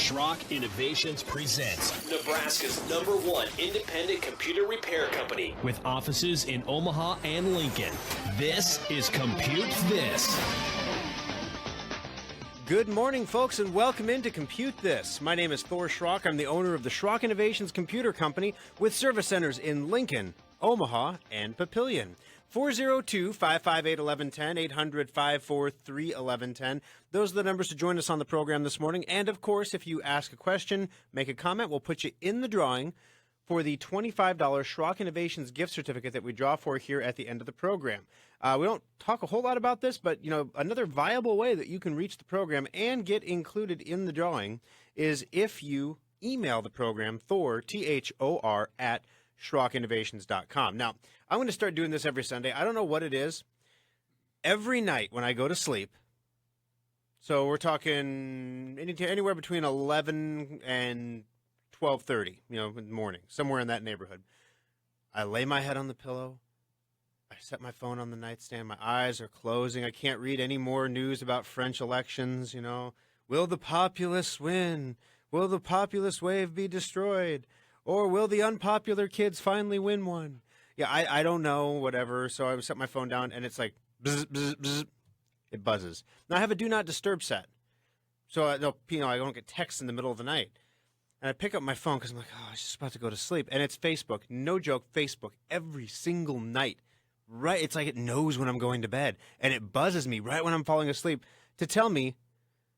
Schrock Innovations presents Nebraska's #1 independent computer repair company with offices in Omaha and Lincoln. This is Compute This. Good morning, folks, and welcome into Compute This. My name is Thor Schrock. I'm the owner of the Schrock Innovations Computer Company with service centers in Lincoln, Omaha, and Papillion. 402-558-1110, 800-543-1110. Those are the numbers to join us on the program this morning. And, of course, if you ask a question, make a comment, we'll put you in the drawing for the $25 Schrock Innovations gift certificate that we draw for here at the end of the program. We don't talk a whole lot about this, but, another viable way that you can reach the program and get included in the drawing is if you email the program, Thor, Thor, at SchrockInnovations.com. Now, I'm going to start doing this every Sunday. I don't know what it is. Every night when I go to sleep, so we're talking anywhere between 11 and 12:30, in the morning, somewhere in that neighborhood. I lay my head on the pillow. I set my phone on the nightstand. My eyes are closing. I can't read any more news about French elections, Will the populace win? Will the populist wave be destroyed? Or will the unpopular kids finally win one? Yeah, I don't know, whatever. So I set my phone down, and it's like, bzz, bzz, bzz. It buzzes. Now, I have a do not disturb set. So, I don't get texts in the middle of the night. And I pick up my phone because I'm like, I was just about to go to sleep. And it's Facebook. No joke, Facebook. Every single night. Right? It's like it knows when I'm going to bed. And it buzzes me right when I'm falling asleep to tell me,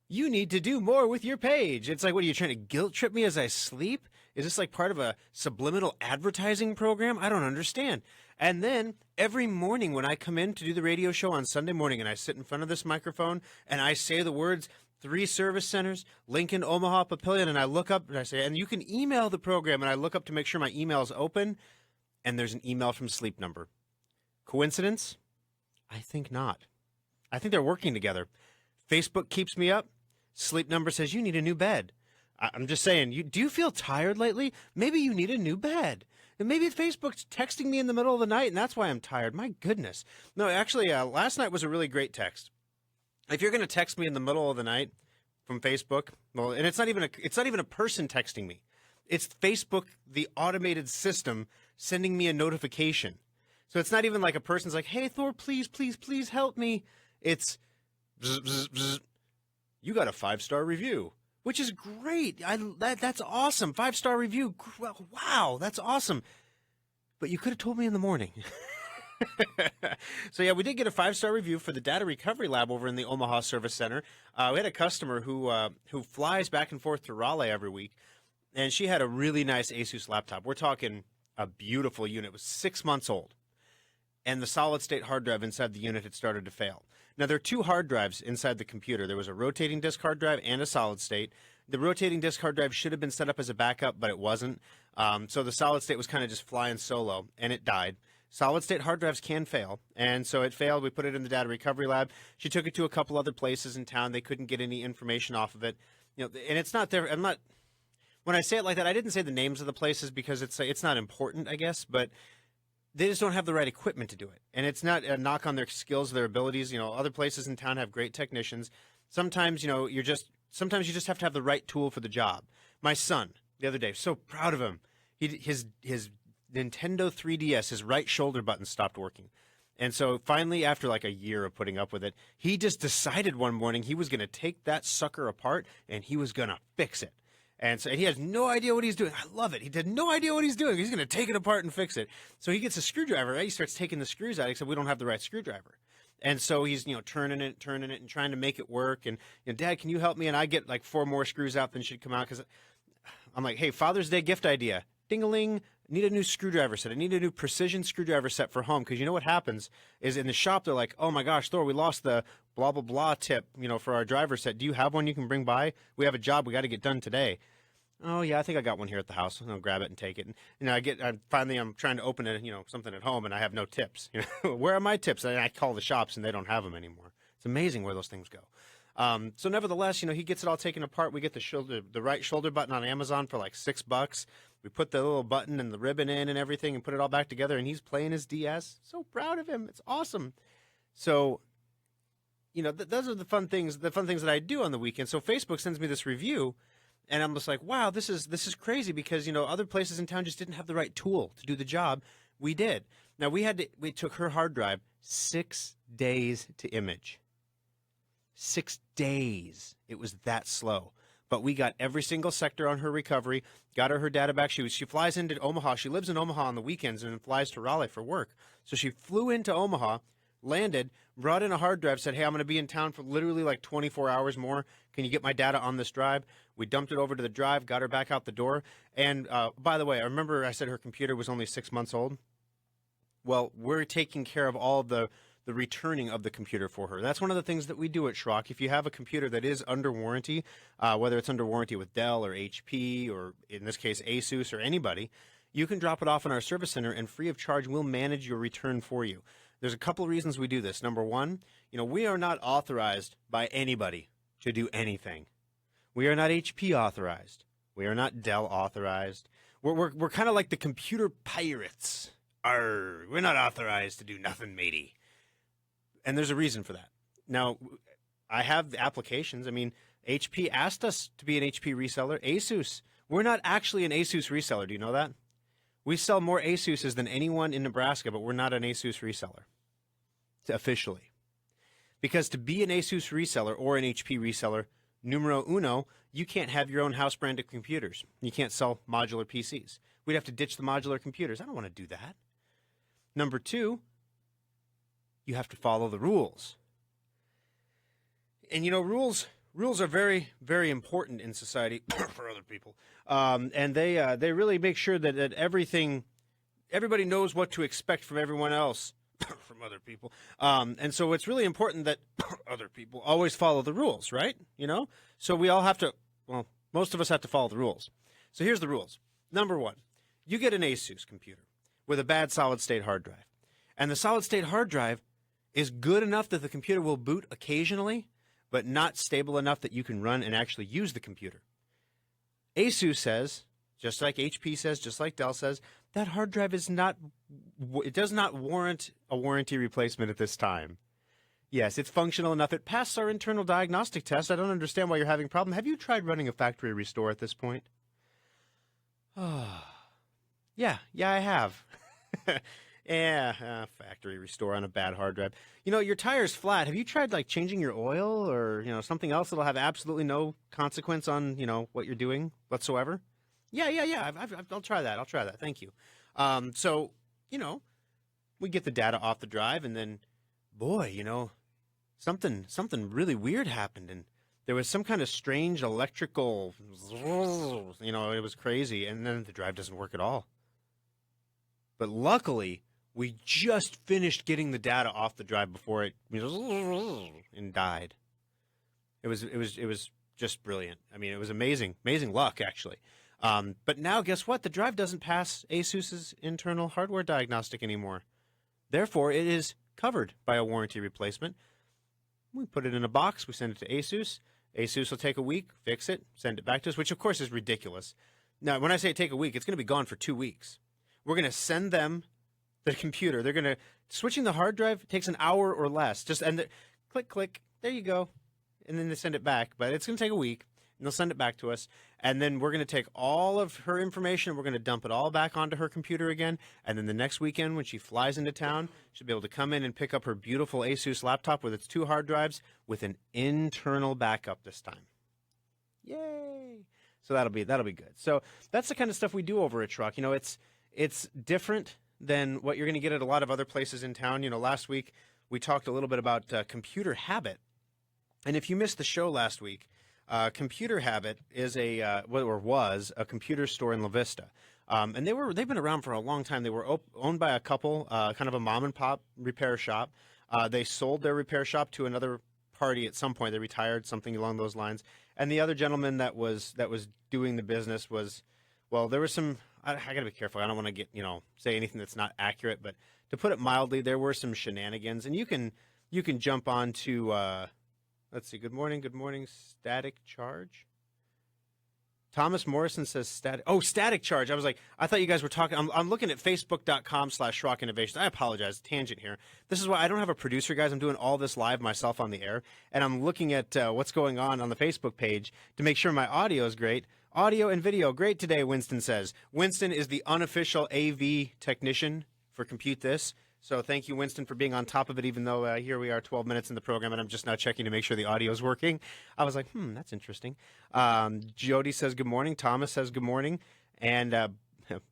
you need to do more with your page. It's like, what, are you trying to guilt trip me as I sleep? Is this like part of a subliminal advertising program? I don't understand. And then every morning when I come in to do the radio show on Sunday morning and I sit in front of this microphone and I say the words, 3 service centers, Lincoln, Omaha, Papillion, and I look up and I say, and you can email the program, and I look up to make sure my email is open, and there's an email from Sleep Number. Coincidence? I think not. I think they're working together. Facebook keeps me up. Sleep Number says you need a new bed. I'm just saying, do you feel tired lately? Maybe you need a new bed. And maybe Facebook's texting me in the middle of the night, and that's why I'm tired. My goodness. No, actually, last night was a really great text. If you're going to text me in the middle of the night from Facebook, well, and it's not even a person texting me. It's Facebook, the automated system, sending me a notification. So it's not even like a person's like, hey, Thor, please, please, please help me. It's bzz, bzz, bzz. You got a 5-star review, which is great. That's awesome. 5-star review. Wow, that's awesome. But you could have told me in the morning. So, yeah, we did get a 5-star review for the Data Recovery Lab over in the Omaha Service Center. We had a customer who flies back and forth to Raleigh every week, and she had a really nice Asus laptop. We're talking a beautiful unit. It was 6 months old, and the solid-state hard drive inside the unit had started to fail. Now, there are 2 hard drives inside the computer. There was a rotating disk hard drive and a solid-state. The rotating disk hard drive should have been set up as a backup, but it wasn't. So the solid-state was kind of just flying solo, and it died. Solid-state hard drives can fail, and so it failed. We put it in the Data Recovery Lab. She took it to a couple other places in town. They couldn't get any information off of it. And it's not there. I'm not. When I say it like that, I didn't say the names of the places because it's not important, I guess, but they just don't have the right equipment to do it. And it's not a knock on their skills, their abilities. Other places in town have great technicians. Sometimes, sometimes you just have to have the right tool for the job. My son, the other day, so proud of him. His Nintendo 3DS, his right shoulder button stopped working. And so finally, after like a year of putting up with it, he just decided one morning he was going to take that sucker apart and he was going to fix it. And so he has no idea what he's doing. I love it. He had no idea what he's doing. He's going to take it apart and fix it. So he gets a screwdriver, right? He starts taking the screws out, except we don't have the right screwdriver. And so he's, turning it and trying to make it work. And, Dad, can you help me? And I get like 4 more screws out than should come out because I'm like, hey, Father's Day gift idea. Ding-a-ling. Need a new screwdriver set. I need a new precision screwdriver set for home because you know what happens is in the shop they're like, oh my gosh, Thor, we lost the blah, blah, blah tip, for our driver set. Do you have one you can bring by? We have a job we got to get done today. Oh, yeah, I think I got one here at the house. I'll grab it and take it. And I'm trying to open it, something at home, and I have no tips. Where are my tips? And I call the shops, and they don't have them anymore. It's amazing where those things go. So nevertheless, he gets it all taken apart. We get the right shoulder button on Amazon for like $6. We put the little button and the ribbon in and everything and put it all back together, and he's playing his DS. So proud of him. It's awesome. So, those are the fun things that I do on the weekend. So Facebook sends me this review, And I'm just like, wow, this is crazy because, other places in town just didn't have the right tool to do the job. We did. Now, we took her hard drive 6 days to image. 6 days. It was that slow. But we got every single sector on her recovery, got her data back. She flies into Omaha. She lives in Omaha on the weekends and then flies to Raleigh for work. So she flew into Omaha, landed, brought in a hard drive, said, hey, I'm going to be in town for literally like 24 hours more. Can you get my data on this drive? We dumped it over to the drive, got her back out the door. And by the way, I remember I said her computer was only 6 months old. Well, we're taking care of all the returning of the computer for her. That's one of the things that we do at Schrock. If you have a computer that is under warranty, whether it's under warranty with Dell or HP or in this case Asus or anybody, you can drop it off in our service center and free of charge we'll manage your return for you. There's a couple of reasons we do this. Number one, we are not authorized by anybody to do anything. We are not HP authorized. We are not Dell authorized. We're kind of like the computer pirates. We're not authorized to do nothing, matey. And there's a reason for that. Now, I have the applications. I mean, HP asked us to be an HP reseller. Asus, we're not actually an Asus reseller. Do you know that? We sell more Asuses than anyone in Nebraska, but we're not an Asus reseller officially. Because to be an Asus reseller or an HP reseller, numero uno, you can't have your own house brand of computers. You can't sell modular PCs. We'd have to ditch the modular computers. I don't want to do that. Number two, you have to follow the rules. And rules are very, very important in society for other people. And they really make sure that everybody knows what to expect from everyone else from other people. And so it's really important that other people always follow the rules, right? So we all have to, most of us have to follow the rules. So here's the rules. Number one, you get an Asus computer with a bad solid-state hard drive. And the solid-state hard drive is good enough that the computer will boot occasionally, but not stable enough that you can run and actually use the computer. Asus says, just like HP says, just like Dell says, that hard drive does not warrant a warranty replacement at this time. Yes, it's functional enough. It passed our internal diagnostic test. I don't understand why you're having a problem. Have you tried running a factory restore at this point? Yeah, I have. Factory restore on a bad hard drive. Your tire's flat. Have you tried changing your oil or something else that'll have absolutely no consequence on what you're doing whatsoever? Yeah. I'll try that. Thank you. So we get the data off the drive, and then, boy, something really weird happened, and there was some kind of strange electrical. It was crazy, and then the drive doesn't work at all. But luckily, we just finished getting the data off the drive before it and died. It was just brilliant. I mean, it was amazing luck, actually. But now, guess what? The drive doesn't pass Asus's internal hardware diagnostic anymore. Therefore, it is covered by a warranty replacement. We put it in a box. We send it to Asus. Asus will take a week, fix it, send it back to us, which, of course, is ridiculous. Now, when I say take a week, it's going to be gone for 2 weeks. We're going to send them the computer. They're going to switching the hard drive takes an hour or less. Click, there you go, and then they send it back. But it's going to take a week, and they'll send it back to us. And then we're going to take all of her information. We're going to dump it all back onto her computer again. And then the next weekend, when she flies into town, she'll be able to come in and pick up her beautiful Asus laptop with its 2 hard drives with an internal backup this time. Yay! So that'll be good. So that's the kind of stuff we do over at Schrock. It's different than what you're going to get at a lot of other places in town. Last week we talked a little bit about Computer Habit. And if you missed the show last week, Computer Habit is was a computer store in La Vista. And they've been around for a long time. They were owned by a couple, kind of a mom and pop repair shop. They sold their repair shop to another party at some point. They retired, something along those lines. And the other gentleman that was doing the business was, there was some. I got to be careful. I don't want to say anything that's not accurate, but to put it mildly, there were some shenanigans. And you can jump on to, let's see, good morning, static charge. Thomas Morrison says static. Oh, static charge. I was like, I thought you guys were talking. I'm looking at facebook.com/Schrock Innovations. I apologize. Tangent here. This is why I don't have a producer, guys. I'm doing all this live myself on the air. And I'm looking at what's going on the Facebook page to make sure my audio is great. Audio and video, great today, Winston says. Winston is the unofficial AV technician for Compute This. So thank you, Winston, for being on top of it, even though here we are 12 minutes in the program, and I'm just now checking to make sure the audio is working. I was like, that's interesting. Jody says good morning. Thomas says good morning. And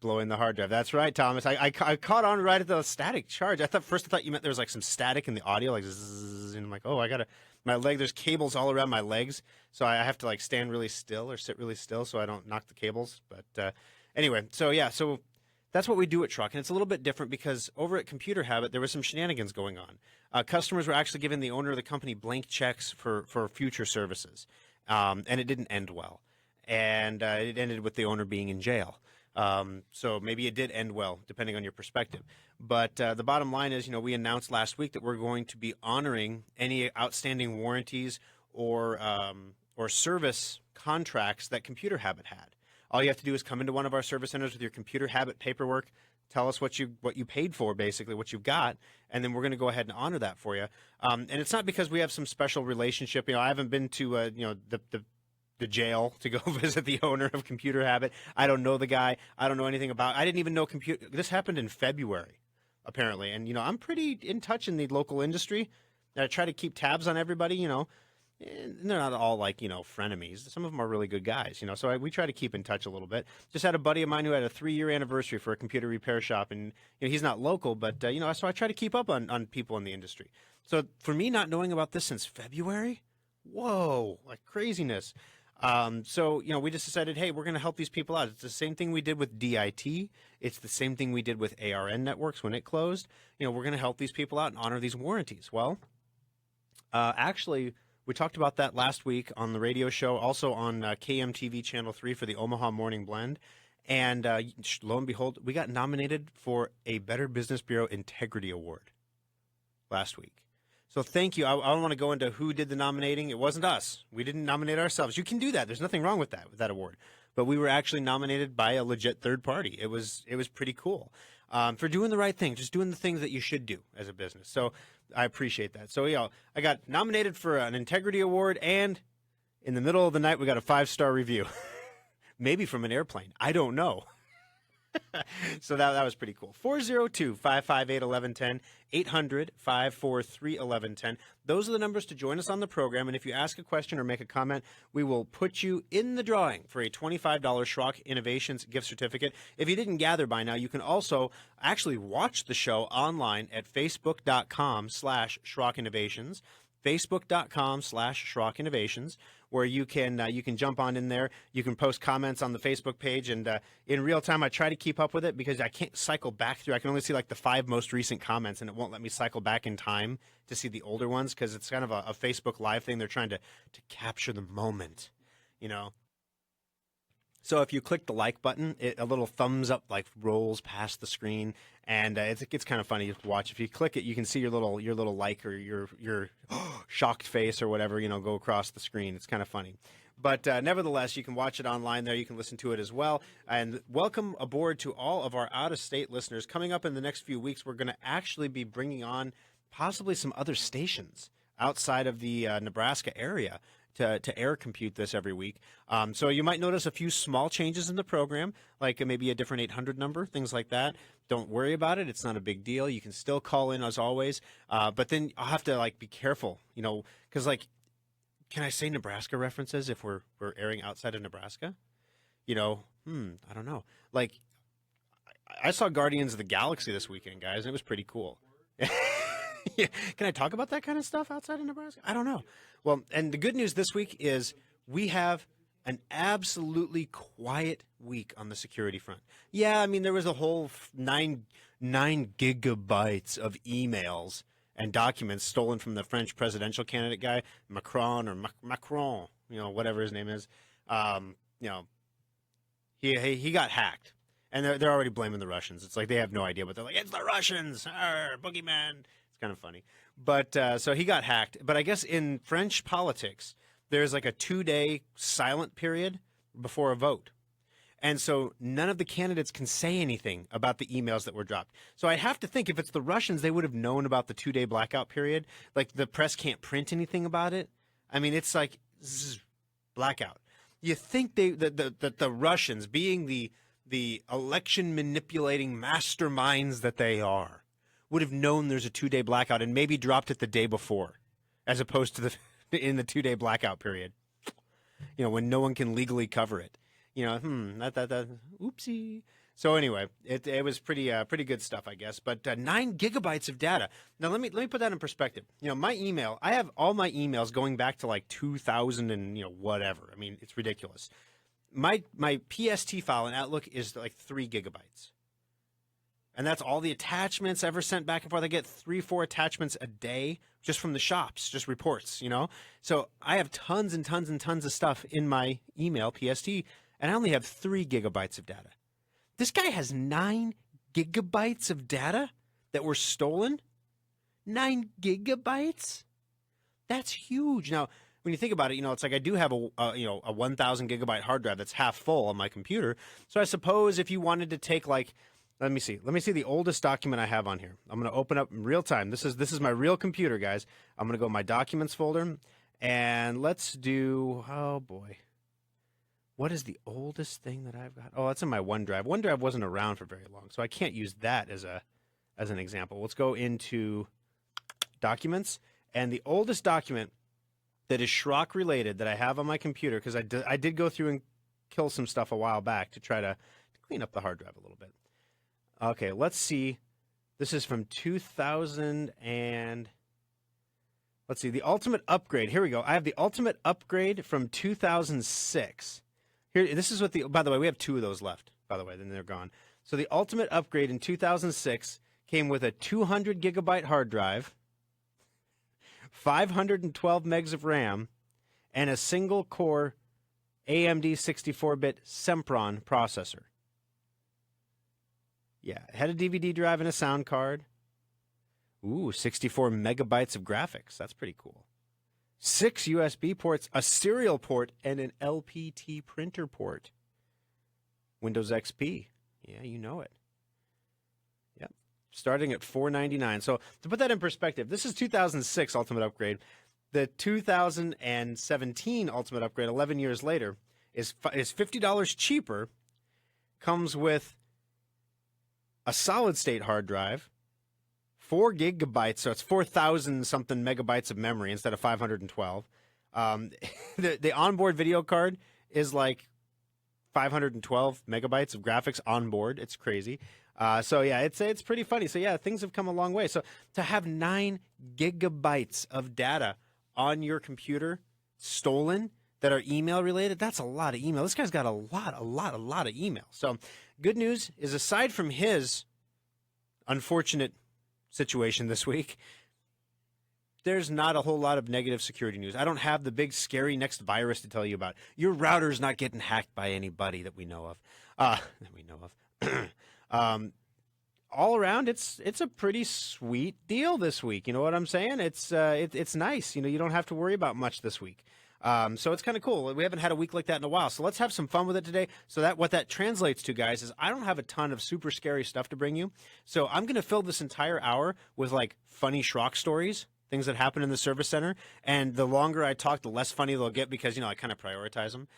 blowing the hard drive. That's right, Thomas. I caught on right at the static charge. I thought you meant there was like some static in the audio, like zzz, and I'm like, oh, there's cables all around my legs, so I have to like stand really still or sit really still so I don't knock the cables. But anyway, so that's what we do at Schrock, and it's a little bit different because over at Computer Habit, there was some shenanigans going on. Customers were actually giving the owner of the company blank checks for future services, and it didn't end well. And it ended with the owner being in jail. So maybe it did end well, depending on your perspective. But the bottom line is, we announced last week that we're going to be honoring any outstanding warranties or service contracts that Computer Habit had. All you have to do is come into one of our service centers with your Computer Habit paperwork, tell us what you paid for, basically, what you've got, and then we're going to go ahead and honor that for you. And it's not because we have some special relationship. I haven't been to the jail to go visit the owner of Computer Habit. I don't know the guy. I don't know anything about. I didn't even know This happened in February, apparently, and I'm pretty in touch in the local industry. I try to keep tabs on everybody. And they're not all like, frenemies. Some of them are really good guys, so we try to keep in touch a little bit. Just had a buddy of mine who had a 3-year anniversary for a computer repair shop, and he's not local, but, so I try to keep up on people in the industry. So for me not knowing about this since February, whoa, like craziness. So we just decided, hey, we're going to help these people out. It's the same thing we did with DIT. It's the same thing we did with ARN Networks when it closed. We're going to help these people out and honor these warranties. Well, actually, we talked about that last week on the radio show, also on KMTV Channel 3 for the Omaha Morning Blend. And lo and behold, we got nominated for a Better Business Bureau Integrity Award last week. So thank you. I don't want to go into who did the nominating. It wasn't us. We didn't nominate ourselves. You can do that. There's nothing wrong with that award. But we were actually nominated by a legit third party. It was pretty cool for doing the right thing, just doing the things that you should do as a business. So I appreciate that. So I got nominated for an integrity award, and in the middle of the night, we got a 5-star review, maybe from an airplane. I don't know. So that was pretty cool. 402-558-1110, 800-543-1110. Those are the numbers to join us on the program. And if you ask a question or make a comment, we will put you in the drawing for a $25 Schrock Innovations gift certificate. If you didn't gather by now, you can also actually watch the show online at facebook.com/Schrock Innovations. Facebook.com/Schrock Innovations, where you can jump on in there. You can post comments on the Facebook page, and in real time, I try to keep up with it because I can't cycle back through. I can only see like the 5 most recent comments, and it won't let me cycle back in time to see the older ones because it's kind of a Facebook Live thing. They're trying to capture the moment, So if you click the like button, a little thumbs up like rolls past the screen, and it's kind of funny to watch. If you click it, you can see your little like or your shocked face or whatever go across the screen. It's kind of funny, but nevertheless, you can watch it online there. You can listen to it as well. And welcome aboard to all of our out-of-state listeners. Coming up in the next few weeks, we're going to actually be bringing on possibly some other stations outside of the Nebraska area to air Compute This every week. So you might notice a few small changes in the program, like maybe a different 800 number, things like that. Don't worry about it. It's not a big deal. You can still call in as always. But then I'll have to be careful, because can I say Nebraska references if we're airing outside of Nebraska? I don't know. I saw Guardians of the Galaxy this weekend, guys, and it was pretty cool. Yeah. Can I talk about that kind of stuff outside of Nebraska? I don't know. Well, and the good news this week is we have an absolutely quiet week on the security front. Yeah, there was a whole 9 gigabytes of emails and documents stolen from the French presidential candidate guy, Macron, whatever his name is. He got hacked. And they're already blaming the Russians. It's like they have no idea, but they're like, it's the Russians, boogeyman. Kind of funny. But so he got hacked. But I guess in French politics, there's like a 2-day silent period before a vote. And so none of the candidates can say anything about the emails that were dropped. So I have to think if it's the Russians, they would have known about the 2-day blackout period. Like the press can't print anything about it. I mean, it's like zzz, blackout. You think that the Russians, being the election manipulating masterminds that they are, would have known there's a 2-day blackout and maybe dropped it the day before, as opposed to in the 2-day blackout period. You know, when no one can legally cover it. You know, oopsie. So anyway, it was pretty good stuff, I guess. But 9 gigabytes of data. Now let me put that in perspective. You know, my email. I have all my emails going back to like 2000 and whatever. I mean, it's ridiculous. My PST file in Outlook is like 3 gigabytes, and that's all the attachments ever sent back and forth. I get 3-4 attachments a day just from the shops, just reports. So I have tons and tons and tons of stuff in my email PST. And I only have 3 gigabytes of data. This guy has 9 gigabytes of data that were stolen. 9 gigabytes? That's huge. Now, when you think about it, it's like I do have a 1,000 gigabyte hard drive that's half full on my computer. So I suppose if you wanted to take let me see the oldest document I have on here. I'm going to open up in real time. This is my real computer, guys. I'm going to go to my documents folder, and let's do, oh boy. What is the oldest thing that I've got? Oh, that's in my OneDrive. OneDrive wasn't around for very long, so I can't use that as an example. Let's go into Documents, and the oldest document that is Schrock related that I have on my computer, because I did go through and kill some stuff a while back to try to clean up the hard drive a little bit. Okay, let's see. This is from 2000 and... Let's see, the Ultimate Upgrade. Here we go. I have the Ultimate Upgrade from 2006. Here, this is what by the way, we have 2 of those left, by the way, then they're gone. So the Ultimate Upgrade in 2006 came with a 200 gigabyte hard drive, 512 megs of RAM, and a single core AMD 64-bit Sempron processor. Yeah, it had a DVD drive and a sound card. Ooh, 64 megabytes of graphics. That's pretty cool. 6 USB ports, a serial port, and an LPT printer port. Windows XP. Yeah, you know it. Yep. Starting at $499. So to put that in perspective, this is 2006 Ultimate Upgrade. The 2017 Ultimate Upgrade, 11 years later, is $50 cheaper. Comes with a solid-state hard drive, 4 gigabytes, so it's 4,000 something megabytes of memory instead of 512. The onboard video card is like 512 megabytes of graphics on board. It's crazy. So yeah, it's pretty funny. So yeah, things have come a long way. So to have 9 gigabytes of data on your computer stolen that are email related, that's a lot of email. This guy's got a lot of email. So good news is, aside from his unfortunate situation this week, there's not a whole lot of negative security news. I don't have the big scary next virus to tell you about. Your router's not getting hacked by anybody that we know of. All around, it's a pretty sweet deal this week. You know what I'm saying? It's nice. You don't have to worry about much this week. So it's kind of cool. We haven't had a week like that in a while. So let's have some fun with it today. So what that translates to, guys, is I don't have a ton of super scary stuff to bring you. So I'm going to fill this entire hour with like funny Schrock stories, things that happen in the service center. And the longer I talk, the less funny they'll get, because, I kind of prioritize them.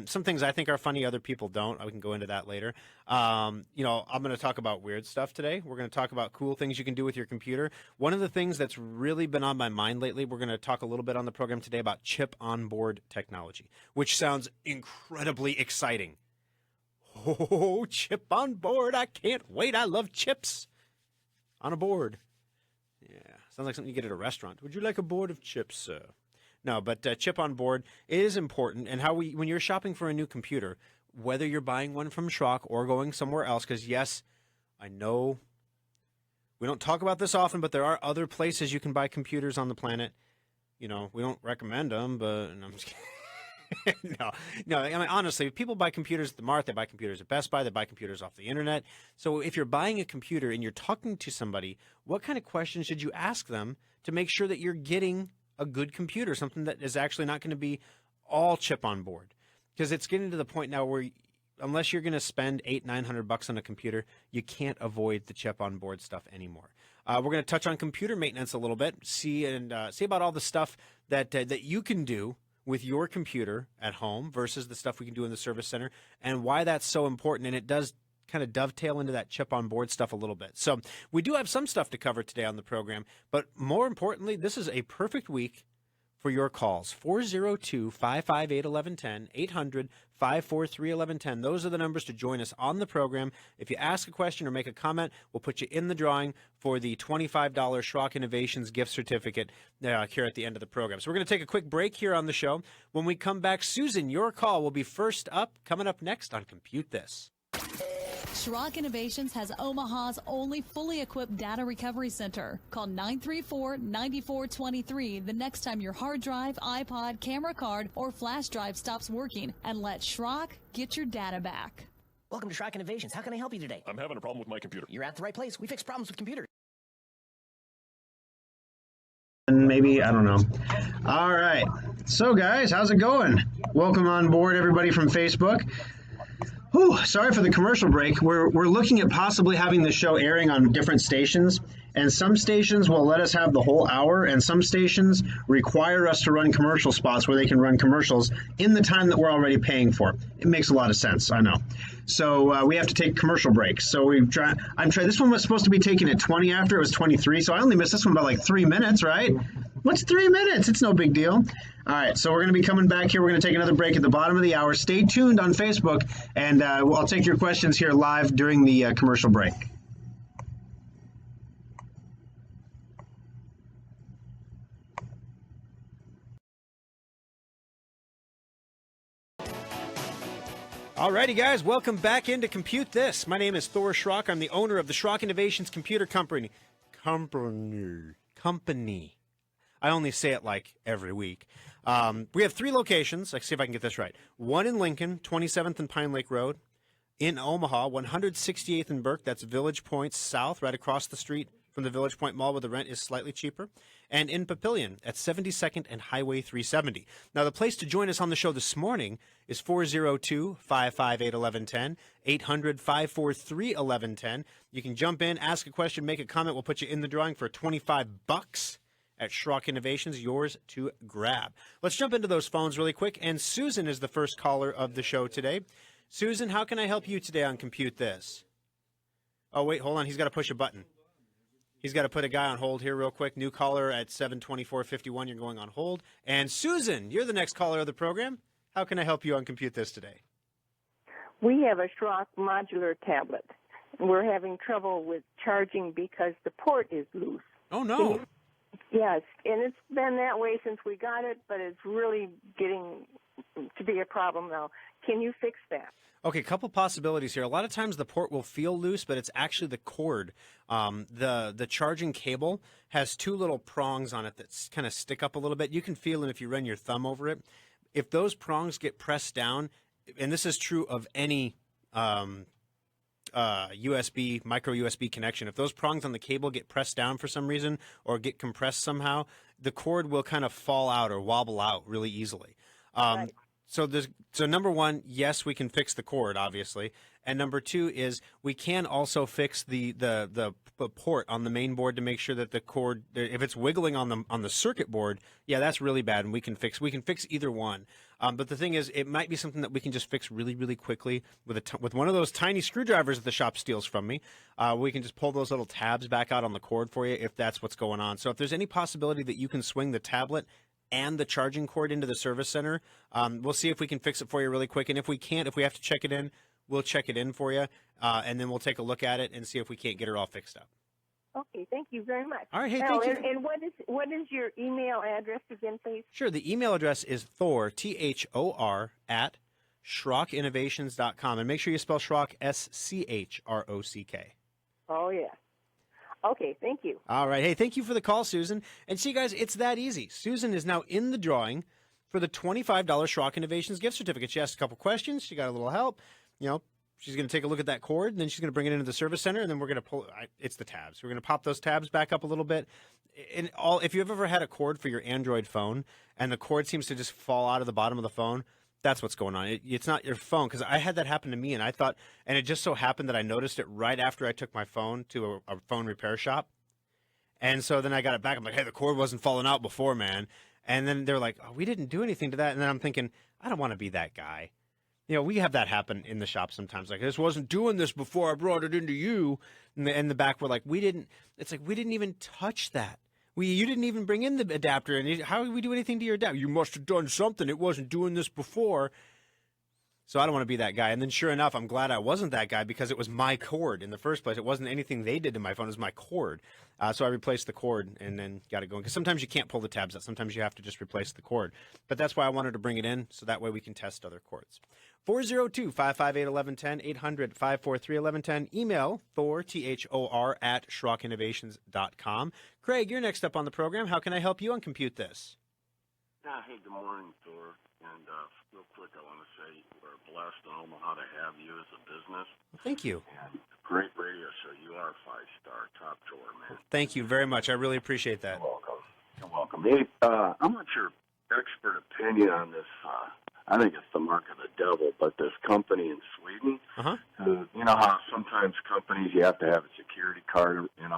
Some things I think are funny, other people don't. We can go into that later. I'm going to talk about weird stuff today. We're going to talk about cool things you can do with your computer. One of the things that's really been on my mind lately, we're going to talk a little bit on the program today about chip on board technology, which sounds incredibly exciting. Oh, chip on board. I can't wait. I love chips on a board. Yeah, sounds like something you get at a restaurant. Would you like a board of chips, sir? No, but chip on board is important. And when you're shopping for a new computer, whether you're buying one from Schrock or going somewhere else, because yes, I know we don't talk about this often, but there are other places you can buy computers on the planet. We don't recommend them, but no, I'm just kidding. No. I mean, honestly, people buy computers at the Mart, they buy computers at Best Buy, they buy computers off the internet. So if you're buying a computer and you're talking to somebody, what kind of questions should you ask them to make sure that you're getting a good computer, something that is actually not going to be all chip on board? because it's getting to the point now where unless you're going to spend $800-900 on a computer, you can't avoid the chip on board stuff anymore. We're going to touch on computer maintenance a little bit, see about all the stuff that you can do with your computer at home versus the stuff we can do in the service center, and why that's so important. And it does kind of dovetail into that chip on board stuff a little bit. So we do have some stuff to cover today on the program, but more importantly, this is a perfect week for your calls. 402-558-1110, 800-543-1110. Those are the numbers to join us on the program. If you ask a question or make a comment, we'll put you in the drawing for the $25 Schrock Innovations gift certificate here at the end of the program. So we're going to take a quick break here on the show. When we come back, Susan, your call will be first up, coming up next on Compute This. Schrock Innovations has Omaha's only fully equipped data recovery center. Call 934-9423 the next time your hard drive, iPod, camera card, or flash drive stops working, and let Schrock get your data back. Welcome to Schrock Innovations. How can I help you today? I'm having a problem with my computer. You're at the right place. We fix problems with computers. Maybe, I don't know. All right. So, guys, how's it going? Welcome on board, everybody from Facebook. Whew, sorry for the commercial break. We're looking at possibly having the show airing on different stations, and some stations will let us have the whole hour, and some stations require us to run commercial spots where they can run commercials in the time that we're already paying for. It makes a lot of sense, I know. So we have to take commercial breaks. So this one was supposed to be taken at 20 after, it was 23, so I only missed this one by like 3 minutes, right? What's 3 minutes? It's no big deal. All right, so we're going to be coming back here. We're going to take another break at the bottom of the hour. Stay tuned on Facebook, and I'll take your questions here live during the commercial break. Alrighty, guys, welcome back into Compute This. My name is Thor Schrock. I'm the owner of the Schrock Innovations Computer Company. I only say it like every week. We have 3 locations. Let's see if I can get this right. One in Lincoln, 27th and Pine Lake Road. In Omaha, 168th and Burke. That's Village Point South, right across the street from the Village Point Mall, where the rent is slightly cheaper. And in Papillion at 72nd and Highway 370. Now, the place to join us on the show this morning is 402-558-1110, 800-543-1110. You can jump in, ask a question, make a comment. We'll put you in the drawing for $25 at Schrock Innovations, yours to grab. Let's jump into those phones really quick. And Susan is the first caller of the show today. Susan, how can I help you today on Compute This? Oh, wait, hold on. He's got to push a button. He's got to put a guy on hold here real quick. New caller at 724-51. You're going on hold. And Susan, you're the next caller of the program. How can I help you on Compute This today? We have a Schrock modular tablet. We're having trouble with charging because the port is loose. Oh, no. Yes, and it's been that way since we got it, but it's really getting to be a problem now. Can you fix that? Okay, a couple possibilities here. A lot of times the port will feel loose, but it's actually the cord. The charging cable has 2 little prongs on it that kind of stick up a little bit. You can feel them if you run your thumb over it. If those prongs get pressed down, and this is true of any USB, micro USB connection, if those prongs on the cable get pressed down for some reason or get compressed somehow, the cord will kind of fall out or wobble out really easily. Right. So number one, yes, we can fix the cord, obviously. And number 2 is we can also fix the port on the main board to make sure that the cord, if it's wiggling on the circuit board, yeah, that's really bad, and we can fix either one. But the thing is, it might be something that we can just fix really, really quickly with one of those tiny screwdrivers that the shop steals from me. We can just pull those little tabs back out on the cord for you if that's what's going on. So if there's any possibility that you can swing the tablet and the charging cord into the service center, we'll see if we can fix it for you really quick. And if we can't, if we have to check it in, we'll check it in for you, and then we'll take a look at it and see if we can't get it all fixed up. Okay, thank you very much. All right, hey, now, thank you. And what is your email address again, please? Sure, the email address is Thor, Thor, at SchrockInnovations.com. And make sure you spell Schrock, SCHROCK. Oh, yeah. Okay, thank you. All right. Hey, thank you for the call, Susan. And see, guys, it's that easy. Susan is now in the drawing for the $25 Schrock Innovations gift certificate. She asked a couple questions. She got a little help. You know, she's going to take a look at that cord, and then she's going to bring it into the service center, and then we're going to pull it's the tabs. We're going to pop those tabs back up a little bit. And if you've ever had a cord for your Android phone and the cord seems to just fall out of the bottom of the phone, That's what's going on. It's not your phone, because I had that happen to me, and I thought, and it just so happened that I noticed it right after I took my phone to a phone repair shop. And so then I got it back. I'm like, hey, the cord wasn't falling out before, man. And then they're like, oh, we didn't do anything to that. And then I'm thinking, I don't want to be that guy. We have that happen in the shop sometimes. Like, this wasn't doing this before I brought it into you. And the back, we're like, we didn't even touch that. You didn't even bring in the adapter. And how did we do anything to your adapter? You must have done something. It wasn't doing this before. So I don't want to be that guy. And then sure enough, I'm glad I wasn't that guy, because it was my cord in the first place. It wasn't anything they did to my phone. It was my cord. So I replaced the cord and then got it going. Because sometimes you can't pull the tabs out. Sometimes you have to just replace the cord. But that's why I wanted to bring it in, so that way we can test other cords. 402-558-1110, 800-543-1110. Email Thor, Thor, at SchrockInnovations.com. Craig, you're next up on the program. How can I help you on Compute This? Hey, good morning, Thor. And real quick, I want to say we're blessed in Omaha to have you as a business. Thank you. And great radio show. You are a 5-star, top drawer, man. Thank you very much. I really appreciate that. You're welcome. You're welcome. Hey, I'm not your expert opinion on this. I think it's the mark of the devil, but this company in Sweden, you know how sometimes companies, you have to have a security card, to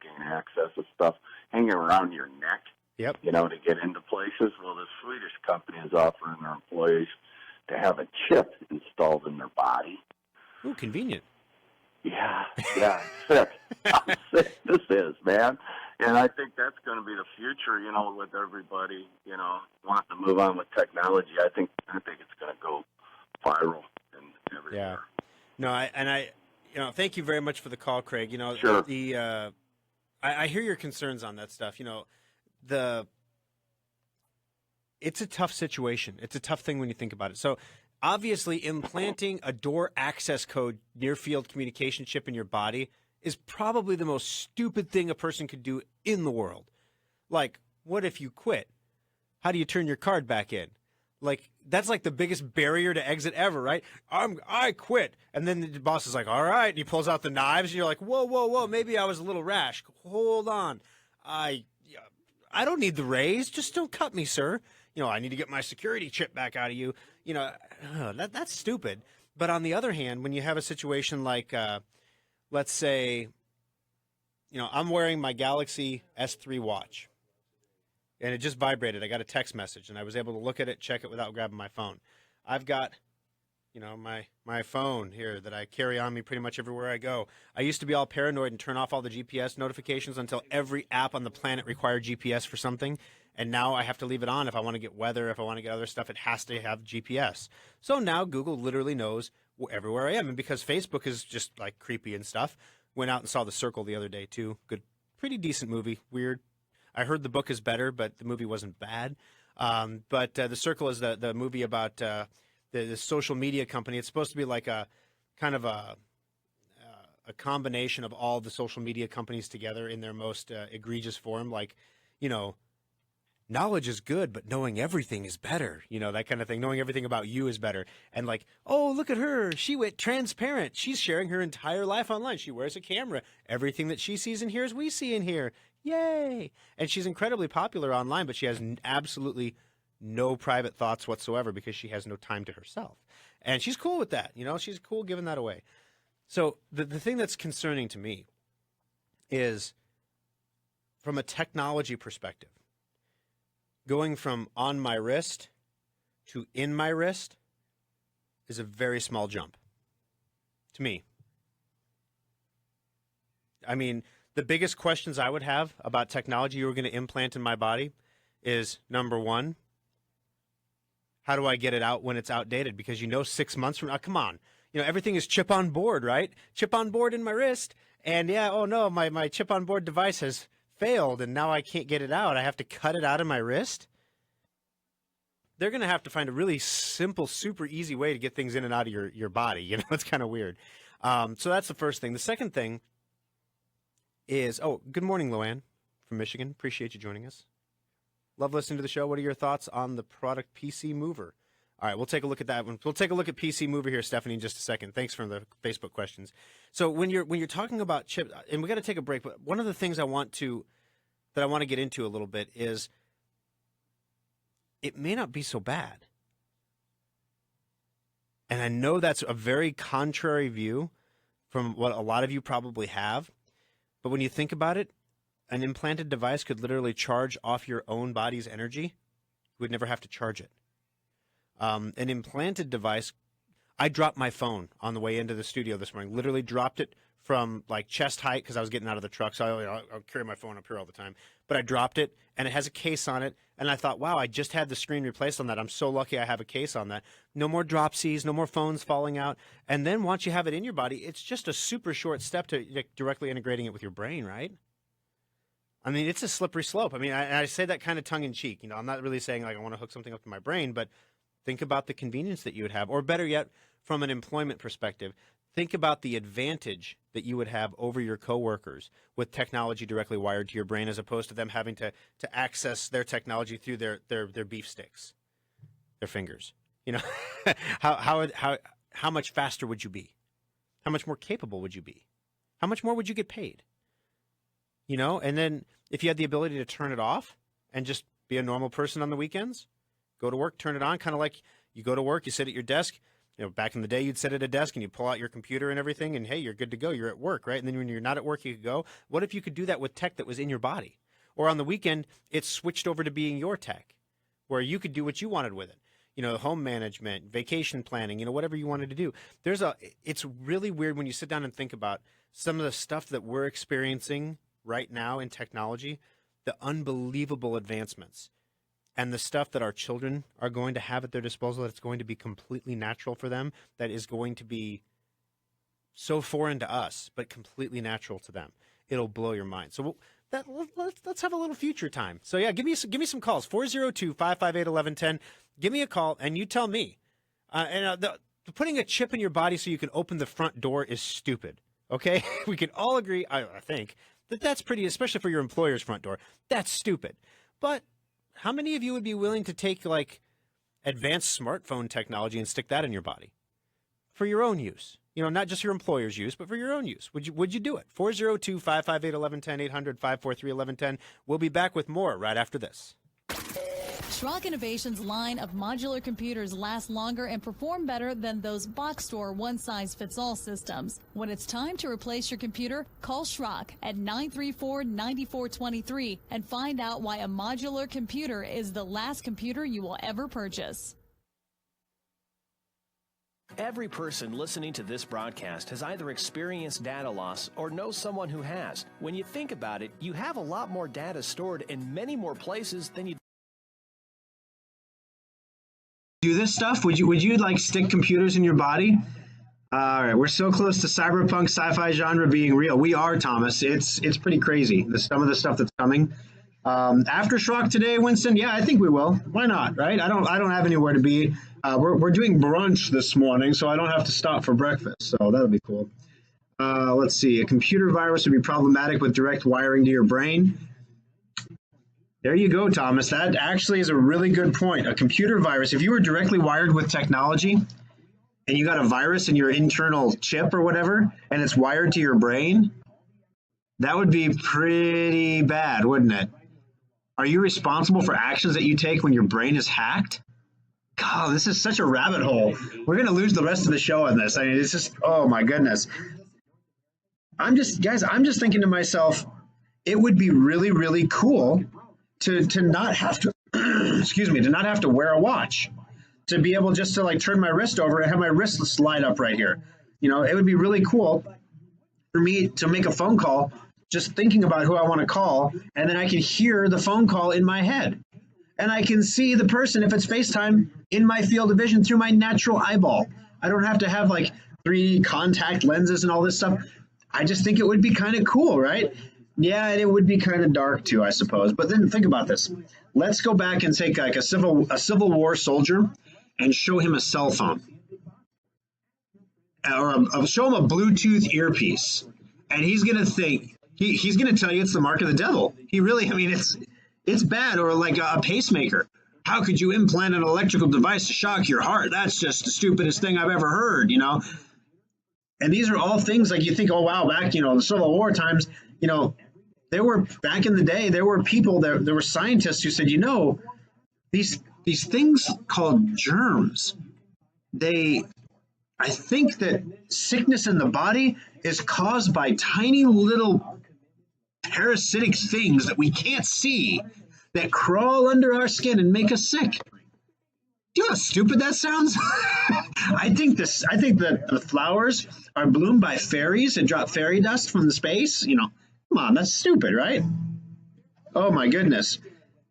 gain access to stuff hanging around your neck. Yep. To get into places. Well, the Swedish company is offering their employees to have a chip installed in their body. Ooh, convenient. Yeah, I'm sick. I'm sick. This is, man. And I think that's going to be the future, with everybody, wanting to move on with technology. I think it's going to go viral and everywhere. Yeah. No, thank you very much for the call, Craig. Sure. I hear your concerns on that stuff. It's a tough situation. It's a tough thing when you think about it. So obviously implanting a door access code near field communication chip in your body is probably the most stupid thing a person could do in the world. Like, what if you quit? How do you turn your card back in? Like, that's like the biggest barrier to exit ever, right? I quit. And then the boss is like, all right. And he pulls out the knives and you're like, whoa. Maybe I was a little rash. Hold on. I don't need the raise. Just don't cut me, sir. I need to get my security chip back out of you. That's stupid. But on the other hand, when you have a situation like, let's say, I'm wearing my Galaxy S3 watch, and it just vibrated. I got a text message, and I was able to look at it, check it without grabbing my phone. I've got, my phone here that I carry on me pretty much everywhere I go. I used to be all paranoid and turn off all the GPS notifications until every app on the planet required GPS for something. And now I have to leave it on if I want to get weather, if I want to get other stuff, it has to have GPS. So now Google literally knows everywhere I am. And because Facebook is just like creepy and stuff, went out and saw The Circle the other day too. Good, pretty decent movie. Weird. I heard the book is better, but the movie wasn't bad. But The Circle is the movie about the social media company. It's supposed to be like a kind of a combination of all the social media companies together in their most egregious form. Like, knowledge is good, but knowing everything is better. That kind of thing. Knowing everything about you is better. And like, oh, look at her. She went transparent. She's sharing her entire life online. She wears a camera. Everything that she sees and hears, we see in here. Yay. And she's incredibly popular online, but she has absolutely no private thoughts whatsoever because she has no time to herself. And she's cool with that. She's cool giving that away. So the thing that's concerning to me is, from a technology perspective, going from on my wrist to in my wrist is a very small jump to me. I mean, the biggest questions I would have about technology you were going to implant in my body is, number one, how do I get it out when it's outdated? Because 6 months from now, come on, everything is chip on board, right? Chip on board in my wrist. And yeah, oh no, my chip on board device has failed and now I can't get it out. I have to cut it out of my wrist. They're going to have to find a really simple, super easy way to get things in and out of your body. It's kind of weird. So that's the first thing. The second thing is, good morning, Loanne from Michigan. Appreciate you joining us. Love listening to the show. What are your thoughts on the product PC Mover? All right, we'll take a look at that one. We'll take a look at PC Mover here, Stephanie, in just a second. Thanks for the Facebook questions. So when you're talking about chip, and we got to take a break, but one of the things I want to get into a little bit is, it may not be so bad. And I know that's a very contrary view from what a lot of you probably have. But when you think about it, an implanted device could literally charge off your own body's energy. You would never have to charge it. An implanted device, I dropped my phone on the way into the studio this morning, literally dropped it from like chest height because I was getting out of the truck. So I'll carry my phone up here all the time. But I dropped it, and it has a case on it. And I thought, wow, I just had the screen replaced on that. I'm so lucky I have a case on that. No more dropsies, no more phones falling out. And then once you have it in your body, it's just a super short step to directly integrating it with your brain, right? I mean, it's a slippery slope. I mean, I say that kind of tongue-in-cheek. You know, I'm not really saying like I want to hook something up to my brain, but think about the convenience that you would have. Or better yet, from an employment perspective, think about the advantage that you would have over your coworkers with technology directly wired to your brain, as opposed to them having to access their technology through their beef sticks, their fingers. You know, how much faster would you be? How much more capable would you be? How much more would you get paid? You know, and then if you had the ability to turn it off and just be a normal person on the weekends, go to work, turn it on, kind of like you go to work, you sit at your desk. You know, back in the day, you'd sit at a desk and you pull out your computer and everything, and hey, you're good to go. You're at work, right? And then when you're not at work, you could go. What if you could do that with tech that was in your body? Or on the weekend, it's switched over to being your tech, where you could do what you wanted with it. You know, home management, vacation planning, you know, whatever you wanted to do. It's really weird when you sit down and think about some of the stuff that we're experiencing right now in technology, the unbelievable advancements. And the stuff that our children are going to have at their disposal, that's going to be completely natural for them, that is going to be so foreign to us, but completely natural to them. It'll blow your mind. So let's have a little future time. So yeah, give me some calls. 402-558-1110. Give me a call, and you tell me. Putting a chip in your body so you can open the front door is stupid. Okay, we can all agree, I think, that's pretty, especially for your employer's front door. That's stupid, but how many of you would be willing to take like advanced smartphone technology and stick that in your body for your own use? You know, not just your employer's use, but for your own use. Would you do it? 402-558-1110, 800-543-1110. We'll be back with more right after this. Schrock Innovations line of modular computers last longer and perform better than those box store one-size-fits-all systems. When it's time to replace your computer, call Schrock at 934-9423 and find out why a modular computer is the last computer you will ever purchase. Every person listening to this broadcast has either experienced data loss or knows someone who has. When you think about it, you have a lot more data stored in many more places than you do this stuff? Would you like stick computers in your body? All right, we're so close to cyberpunk sci-fi genre being real. We are, Thomas. It's pretty crazy. Some of the stuff that's coming. Aftershock today, Winston. Yeah, I think we will. Why not? Right? I don't have anywhere to be. We're doing brunch this morning, so I don't have to stop for breakfast. So that'll be cool. Let's see. A computer virus would be problematic with direct wiring to your brain. There you go, Thomas. That actually is a really good point. A computer virus, if you were directly wired with technology and you got a virus in your internal chip or whatever, and it's wired to your brain, that would be pretty bad, wouldn't it? Are you responsible for actions that you take when your brain is hacked? God, this is such a rabbit hole. We're going to lose the rest of the show on this. I mean, it's just, oh my goodness. I'm just thinking to myself, it would be really, really cool to not have to, to not have to wear a watch, to be able just to like turn my wrist over and have my wrist slide up right here. You know, it would be really cool for me to make a phone call, just thinking about who I want to call, and then I can hear the phone call in my head. And I can see the person, if it's FaceTime, in my field of vision through my natural eyeball. I don't have to have like 3 contact lenses and all this stuff. I just think it would be kind of cool, right? Yeah, and it would be kind of dark too, I suppose. But then think about this. Let's go back and take like a Civil War soldier and show him a cell phone. Or show him a Bluetooth earpiece. And he's going to think, he's going to tell you it's the mark of the devil. He really, I mean, it's bad. Or like a pacemaker. How could you implant an electrical device to shock your heart? That's just the stupidest thing I've ever heard, you know? And these are all things like you think, oh, wow, back, you know, the Civil War times, you know, back in the day, there were people, there were scientists who said, you know, these things called germs, they I think that sickness in the body is caused by tiny little parasitic things that we can't see that crawl under our skin and make us sick. Do you know how stupid that sounds? I think that the flowers are bloomed by fairies and drop fairy dust from the space. Come on, that's stupid, right? Oh my goodness.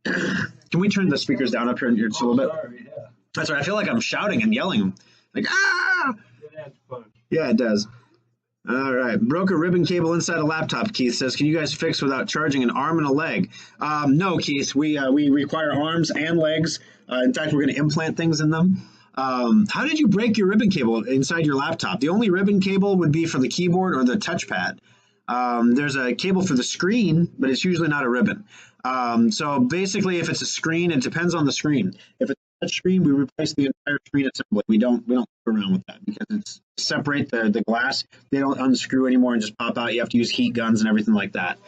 Can we turn the speakers down up here just a little bit? That's right. I feel like I'm shouting and yelling. Like, ah! Yeah, it does. All right. Broke a ribbon cable inside a laptop, Keith says. Can you guys fix without charging an arm and a leg? No, Keith. We require arms and legs. In fact, we're going to implant things in them. How did you break your ribbon cable inside your laptop? The only ribbon cable would be for the keyboard or the touchpad. There's a cable for the screen, but it's usually not a ribbon. So basically, if it's a screen, it depends on the screen. If it's a touch screen, we replace the entire screen assembly. We don't fuck around with that because it's separate the glass. They don't unscrew anymore and just pop out. You have to use heat guns and everything like that.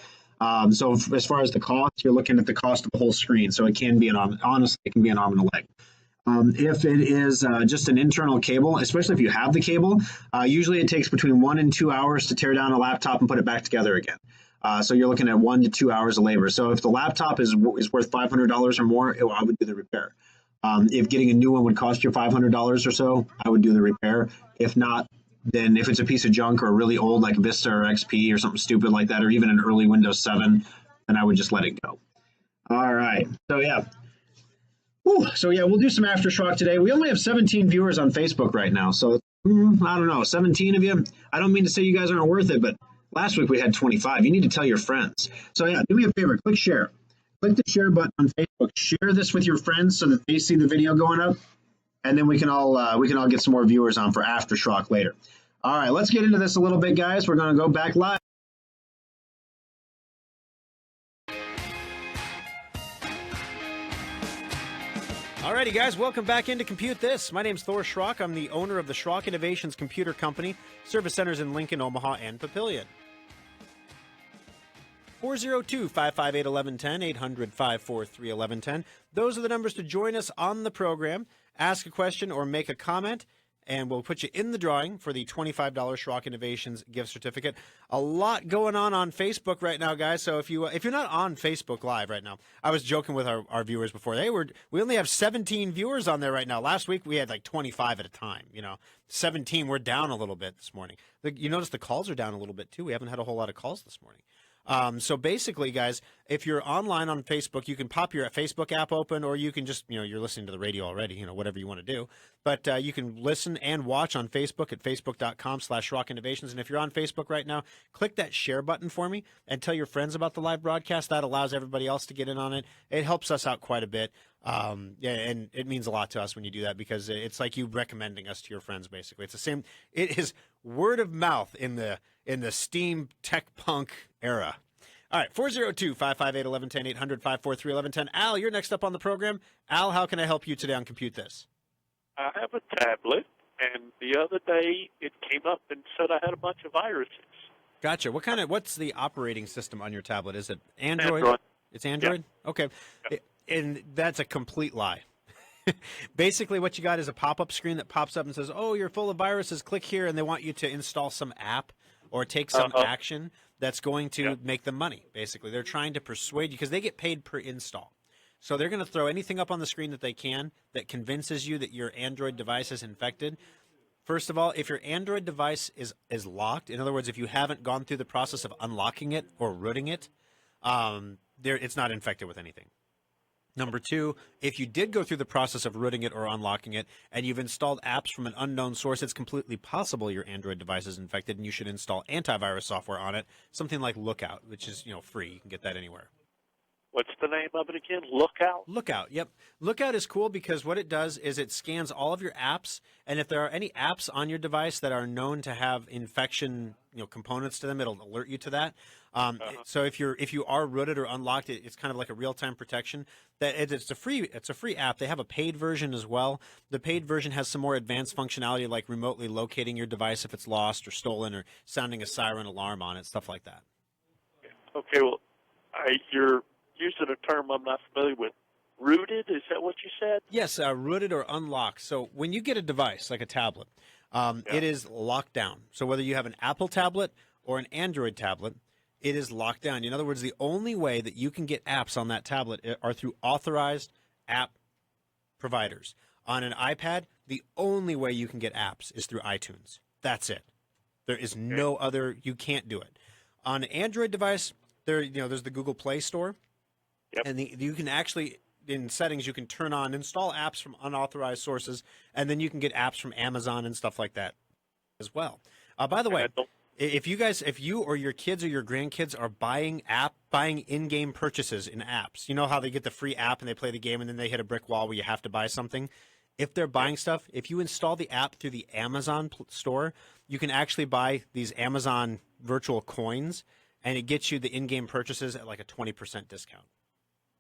So as far as the cost, you're looking at the cost of the whole screen. So it can be honestly, it can be an arm and a leg. If it is just an internal cable, especially if you have the cable, usually it takes between 1 and 2 hours to tear down a laptop and put it back together again. So you're looking at 1 to 2 hours of labor. So if the laptop is worth $500 or more, I would do the repair. If getting a new one would cost you $500 or so, I would do the repair. If not, then if it's a piece of junk or really old like Vista or XP or something stupid like that, or even an early Windows 7, then I would just let it go. All right. So yeah. We'll do some Aftershock today. We only have 17 viewers on Facebook right now, so I don't know, 17 of you. I don't mean to say you guys aren't worth it, but last week we had 25. You need to tell your friends. So yeah, do me a favor, click share. Click the share button on Facebook. Share this with your friends so that they see the video going up, and then we can all get some more viewers on for Aftershock later. All right, let's get into this a little bit, guys. We're going to go back live. Alrighty, guys, welcome back into Compute This. My name's Thor Schrock. I'm the owner of the Schrock Innovations Computer Company, service centers in Lincoln, Omaha, and Papillion. 402-558-1110, 800-543-1110. Those are the numbers to join us on the program. Ask a question or make a comment, and we'll put you in the drawing for the $25 Schrock Innovations gift certificate. A lot going on Facebook right now, guys. So if you're not on Facebook Live right now, I was joking with our viewers before. We only have 17 viewers on there right now. Last week we had like 25 at a time. 17. We're down a little bit this morning. You notice the calls are down a little bit too. We haven't had a whole lot of calls this morning. So basically, guys, if you're online on Facebook, you can pop your Facebook app open, or you can just, you're listening to the radio already, whatever you want to do. But you can listen and watch on Facebook at facebook.com/Schrock Innovations. And if you're on Facebook right now, click that share button for me and tell your friends about the live broadcast. That allows everybody else to get in on it. It helps us out quite a bit. And it means a lot to us when you do that, because it's like you recommending us to your friends, basically. It's the same. It is word of mouth in the Steam tech punk era. All right, 402-558-1110, 800-543-1110. Al, you're next up on the program. Al, how can I help you today on Compute This? I have a tablet, and the other day it came up and said I had a bunch of viruses. Gotcha. What's the operating system on your tablet? Is it Android? It's Android? Yeah. Okay. Yeah. And that's a complete lie. Basically, what you got is a pop-up screen that pops up and says, oh, you're full of viruses. Click here, and they want you to install some app or take some action that's going to make them money, basically. They're trying to persuade you, because they get paid per install. So they're going to throw anything up on the screen that they can that convinces you that your Android device is infected. First of all, if your Android device is locked, in other words, if you haven't gone through the process of unlocking it or rooting it, it's not infected with anything. Number two, if you did go through the process of rooting it or unlocking it, and you've installed apps from an unknown source, it's completely possible your Android device is infected, and you should install antivirus software on it, something like Lookout, which is free. You can get that anywhere. What's the name of it again? Lookout? Lookout, yep. Lookout is cool because what it does is it scans all of your apps, and if there are any apps on your device that are known to have infection components to them, it'll alert you to that. So if you are rooted or unlocked, it's kind of like a real-time protection. It's a free app. They have a paid version as well. The paid version has some more advanced functionality, like remotely locating your device if it's lost or stolen, or sounding a siren alarm on it, stuff like that. Okay, well, you're using a term I'm not familiar with. Rooted, is that what you said? Yes, rooted or unlocked. So when you get a device like a tablet, It is locked down. So whether you have an Apple tablet or an Android tablet, it is locked down. In other words, the only way that you can get apps on that tablet are through authorized app providers. On an iPad, the only way you can get apps is through iTunes. That's it. There is no other. You can't do it. On an Android device, there's the Google Play Store, and you can actually, in settings, you can turn on install apps from unauthorized sources, and then you can get apps from Amazon and stuff like that as well. By the way, if you or your kids or your grandkids are buying in-game purchases in apps, you know how they get the free app and they play the game and then they hit a brick wall where you have to buy something? If they're buying stuff, if you install the app through the Amazon store, you can actually buy these Amazon virtual coins, and it gets you the in-game purchases at like a 20% discount.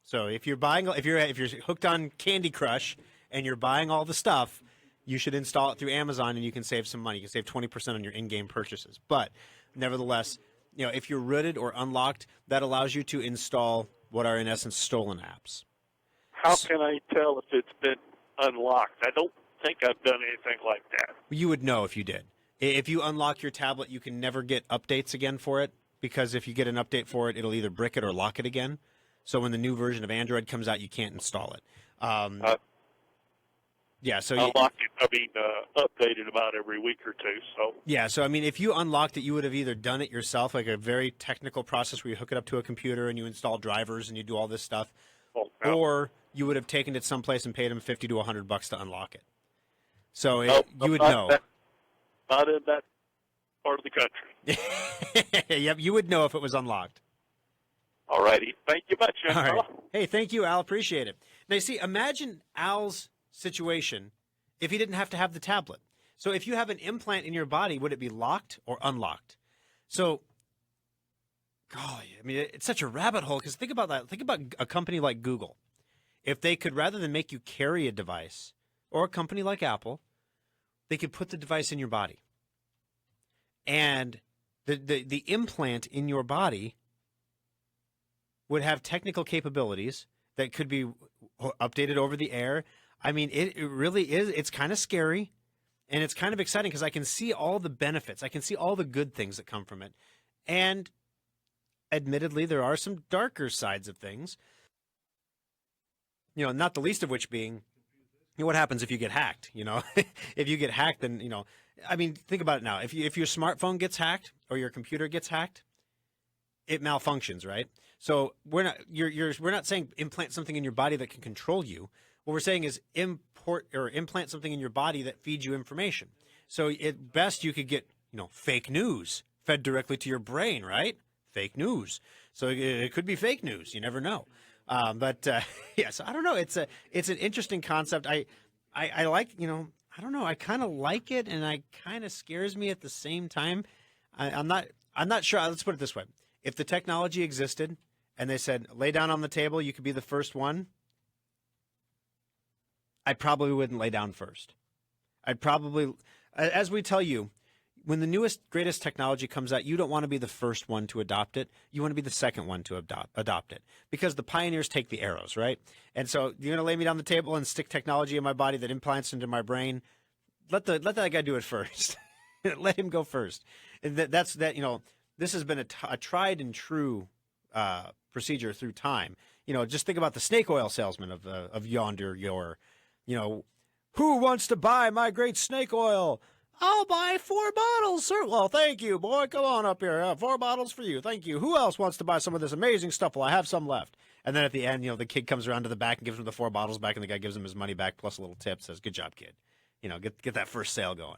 So if you're hooked on Candy Crush and you're buying all the stuff, you should install it through Amazon, and you can save some money. You can save 20% on your in-game purchases. But nevertheless, if you're rooted or unlocked, that allows you to install what are in essence stolen apps. How can I tell if it's been unlocked? I don't think I've done anything like that. You would know if you did. If you unlock your tablet, you can never get updates again for it, because if you get an update for it, it'll either brick it or lock it again. So when the new version of Android comes out, you can't install it. So updated about every week or two. So so I mean, if you unlocked it, you would have either done it yourself, like a very technical process where you hook it up to a computer and you install drivers and you do all this stuff, or you would have taken it someplace and paid them $50 to $100 to unlock it. So you would know. Not in that part of the country. Yep, you would know if it was unlocked. All righty. Thank you much, All right. Hey, thank you, Al. Appreciate it. Now, you see, imagine Al's situation if he didn't have to have the tablet. So if you have an implant in your body, would it be locked or unlocked? So, I mean, it's such a rabbit hole, because think about that. Think about a company like Google. If they could, rather than make you carry a device, or a company like Apple, they could put the device in your body. And the implant in your body would have technical capabilities that could be updated over the air. I mean, it really is. It's kind of scary, and it's kind of exciting, because I can see all the benefits. I can see all the good things that come from it. And admittedly, there are some darker sides of things, not the least of which being, what happens if you get hacked? If you get hacked, then, I mean, think about it now. If your smartphone gets hacked or your computer gets hacked, it malfunctions, right? So we're not saying implant something in your body that can control you. What we're saying is implant something in your body that feeds you information. So at best you could get, fake news fed directly to your brain, right? Fake news. So it could be fake news. You never know. So I don't know. It's an interesting concept. I like, I don't know. I kind of like it, and I kind of scares me at the same time. I'm not sure. Let's put it this way. If the technology existed and they said, lay down on the table, you could be the first one, I probably wouldn't lay down first. I'd probably, as we tell you, when the newest, greatest technology comes out, you don't want to be the first one to adopt it. You want to be the second one to adopt it, because the pioneers take the arrows, right? And so you're going to lay me down the table and stick technology in my body that implants into my brain. Let that guy do it first. Let him go first. And this has been a tried and true procedure through time. Just think about the snake oil salesman of yonder. Who wants to buy my great snake oil? I'll buy 4 bottles, sir. Well, thank you, boy. Come on up here. 4 bottles for you. Thank you. Who else wants to buy some of this amazing stuff? Well, I have some left. And then at the end, the kid comes around to the back and gives him the 4 bottles back, and the guy gives him his money back plus a little tip. Says, "Good job, kid. Get that first sale going."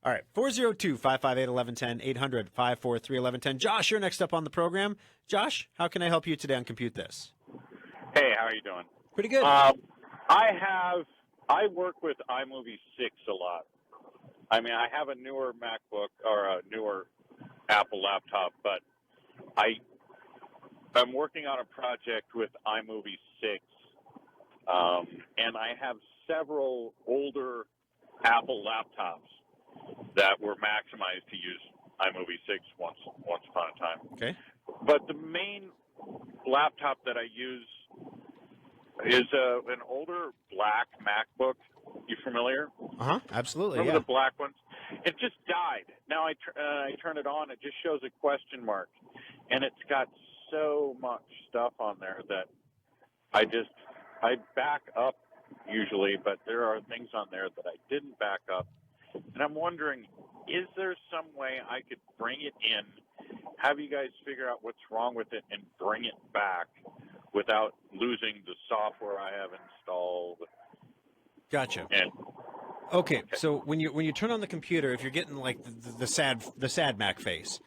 All right, 402-558-1110, 800-543-1110. Josh, you're next up on the program. Josh, how can I help you today on Compute This? Hey, how are you doing? Pretty good. I work with iMovie 6 a lot. I mean, I have a newer MacBook or a newer Apple laptop, but I'm working on a project with iMovie 6, and I have several older Apple laptops that were maximized to use iMovie 6 once upon a time. Okay. But the main laptop that I use is an older black MacBook. You familiar? Absolutely. Remember the black ones? It just died. Now I turn it on. It just shows a question mark, and it's got so much stuff on there that I back up usually, but there are things on there that I didn't back up, and I'm wondering, is there some way I could bring it in, have you guys figure out what's wrong with it, and bring it back without losing the software I have installed? Gotcha. And Okay, so when you turn on the computer, if you're getting like the sad Mac face,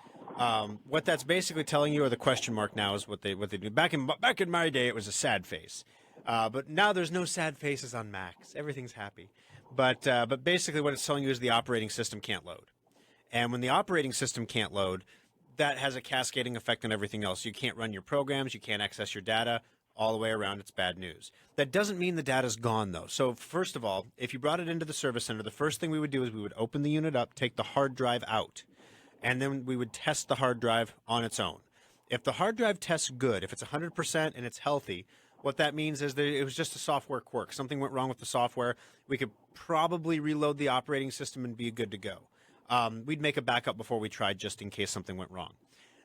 what that's basically telling you, or the question mark now, is what they do. Back in my day, it was a sad face, but now there's no sad faces on Macs. Everything's happy, but basically what it's telling you is the operating system can't load, and when the operating system can't load, that has a cascading effect on everything else. You can't run your programs, you can't access your data. All the way around, it's bad news. That doesn't mean the data's gone, though. So first of all, if you brought it into the service center, the first thing we would do is we would open the unit up, take the hard drive out, and then we would test the hard drive on its own. If the hard drive tests good, if it's 100% and it's healthy, what that means is that it was just a software quirk. Something went wrong with the software. We could probably reload the operating system and be good to go. We'd make a backup before we tried, just in case something went wrong.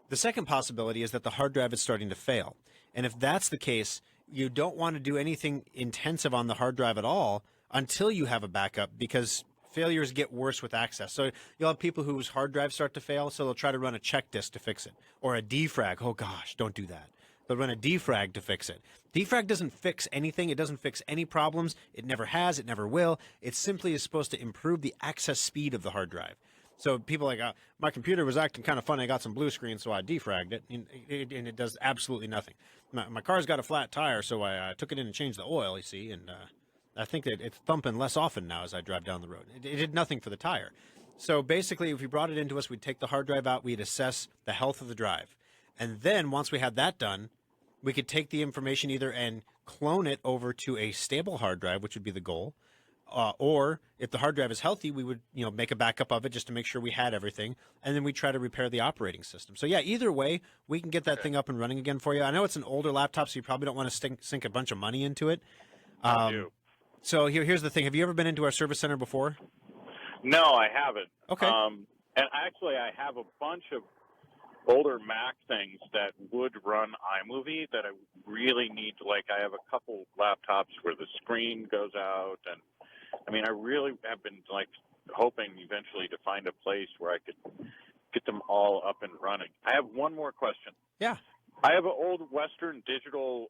The second possibility is that the hard drive is starting to fail. And if that's the case, you don't want to do anything intensive on the hard drive at all until you have a backup, because failures get worse with access. So you'll have people whose hard drives start to fail, so they'll try to run a check disk to fix it, or a defrag. Oh gosh, don't do that. They'll run a defrag to fix it. Defrag doesn't fix anything. It doesn't fix any problems. It never has. It never will. It simply is supposed to improve the access speed of the hard drive. So people are like, my computer was acting kind of funny. I got some blue screen, so I defragged it, and it does absolutely nothing. My car's got a flat tire, so I took it in and changed the oil, you see, and I think that it's thumping less often now as I drive down the road. It did nothing for the tire. So basically, if you brought it into us, we'd take the hard drive out, we'd assess the health of the drive. And then once we had that done, we could take the information either and clone it over to a stable hard drive, which would be the goal, or if the hard drive is healthy, we would make a backup of it just to make sure we had everything, and then we try to repair the operating system. So yeah, either way, we can get that thing up and running again for you. I know it's an older laptop, so you probably don't want to sink a bunch of money into it. I do. So here's the thing: have you ever been into our service center before? No, I haven't. Okay. And actually, I have a bunch of older Mac things that would run iMovie that I really need to, like, I have a couple laptops where the screen goes out, and I mean, I really have been, like, hoping eventually to find a place where I could get them all up and running. I have one more question. Yeah. I have an old Western Digital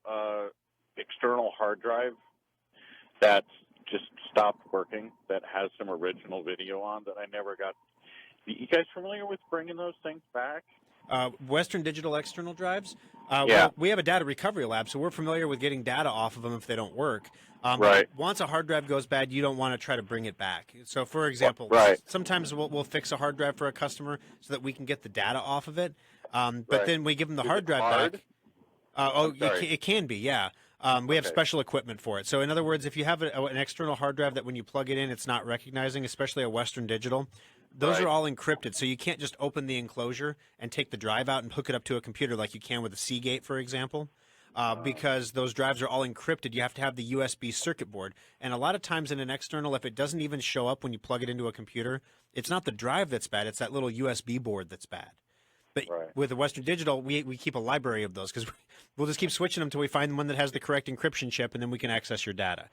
external hard drive that's just stopped working, that has some original video on that I never got. You guys familiar with bringing those things back? Western Digital external drives? Yeah. Well, we have a data recovery lab, so we're familiar with getting data off of them if they don't work. Right. Once a hard drive goes bad, you don't want to try to bring it back. So, for example, right. sometimes we'll fix a hard drive for a customer so that we can get the data off of it. But then we give them the hard drive back. It can be, yeah. We have special equipment for it. So, in other words, if you have an external hard drive that when you plug it in, it's not recognizing, especially a Western Digital, those are all encrypted. So you can't just open the enclosure and take the drive out and hook it up to a computer like you can with a Seagate, for example. Because those drives are all encrypted, you have to have the USB circuit board. And a lot of times in an external, if it doesn't even show up when you plug it into a computer, it's not the drive that's bad, it's that little USB board that's bad. But with the Western Digital, we keep a library of those because we'll just keep switching them until we find one that has the correct encryption chip, and then we can access your data.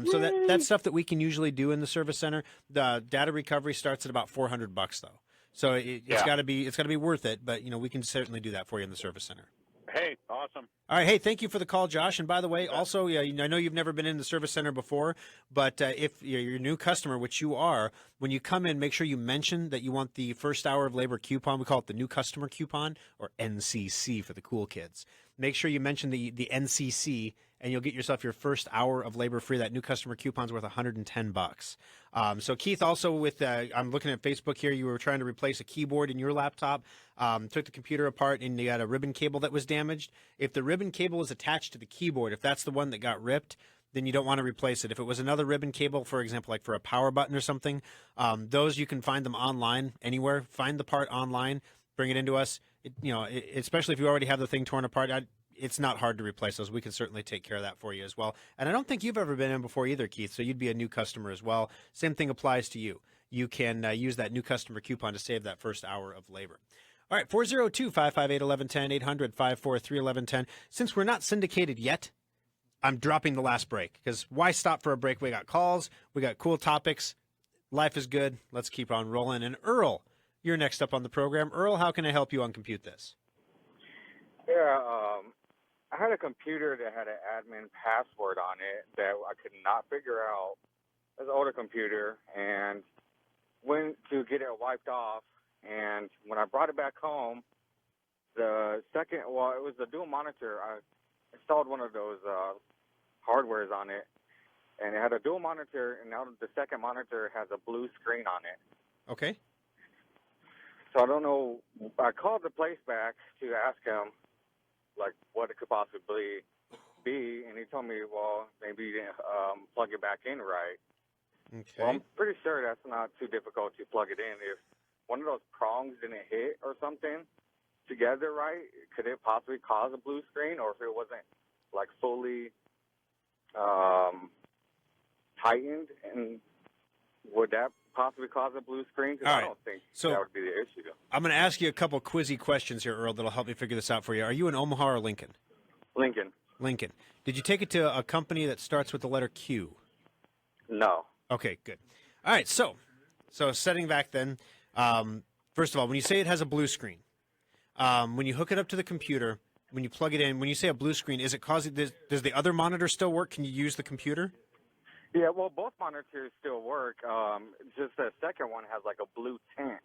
So that's stuff that we can usually do in the service center. The data recovery starts at about $400 though. So it's got to be worth it. But we can certainly do that for you in the service center. Hey, awesome. All right. Hey, thank you for the call, Josh. And by the way, also, I know you've never been in the service center before, but if you're a new customer, which you are, when you come in, make sure you mention that you want the first hour of labor coupon. We call it the new customer coupon, or NCC for the cool kids. Make sure you mention the NCC, and you'll get yourself your first hour of labor free. That new customer coupon's worth $110. So Keith, also with I'm looking at Facebook here, you were trying to replace a keyboard in your laptop, took the computer apart, and you had a ribbon cable that was damaged. If the ribbon cable is attached to the keyboard, if that's the one that got ripped, then you don't want to replace it. If it was another ribbon cable, for example, like for a power button or something, those you can find them online anywhere. Find the part online, bring it into us. Especially if you already have the thing torn apart, it's not hard to replace those. We can certainly take care of that for you as well. And I don't think you've ever been in before either, Keith, so you'd be a new customer as well. Same thing applies to you. you can use that new customer coupon to save that first hour of labor. All right, 402-558-1110, 800-543-1110. Since we're not syndicated yet, I'm dropping the last break because why stop for a break? We got calls, we got cool topics. Life is good. Let's keep on rolling. And Earl, you're next up on the program. Earl, how can I help you on Compute This? Yeah, I had a computer that had an admin password on it that I could not figure out. It was an older computer, and went to get it wiped off. And when I brought it back home, it was a dual monitor. I installed one of those hardwares on it, and it had a dual monitor, and now the second monitor has a blue screen on it. Okay. So I don't know. I called the place back to ask him, like, what it could possibly be, and he told me, well, maybe you didn't plug it back in right. Okay. Well, I'm pretty sure that's not too difficult to plug it in. If one of those prongs didn't hit or something together right, could it possibly cause a blue screen? Or if it wasn't, like, fully tightened, and would that possibly cause a blue screen? Because I don't think that would be the issue. I'm going to ask you a couple quizzy questions here, Earl, that'll help me figure this out for you. Are you in Omaha or Lincoln? Lincoln. Lincoln. Did you take it to a company that starts with the letter Q? No. Okay, good. All right, so setting back then, first of all, when you say it has a blue screen, when you hook it up to the computer, when you plug it in, when you say a blue screen, is it causing, does the other monitor still work? Can you use the computer? Yeah, well, both monitors still work. Just the second one has like a blue tint.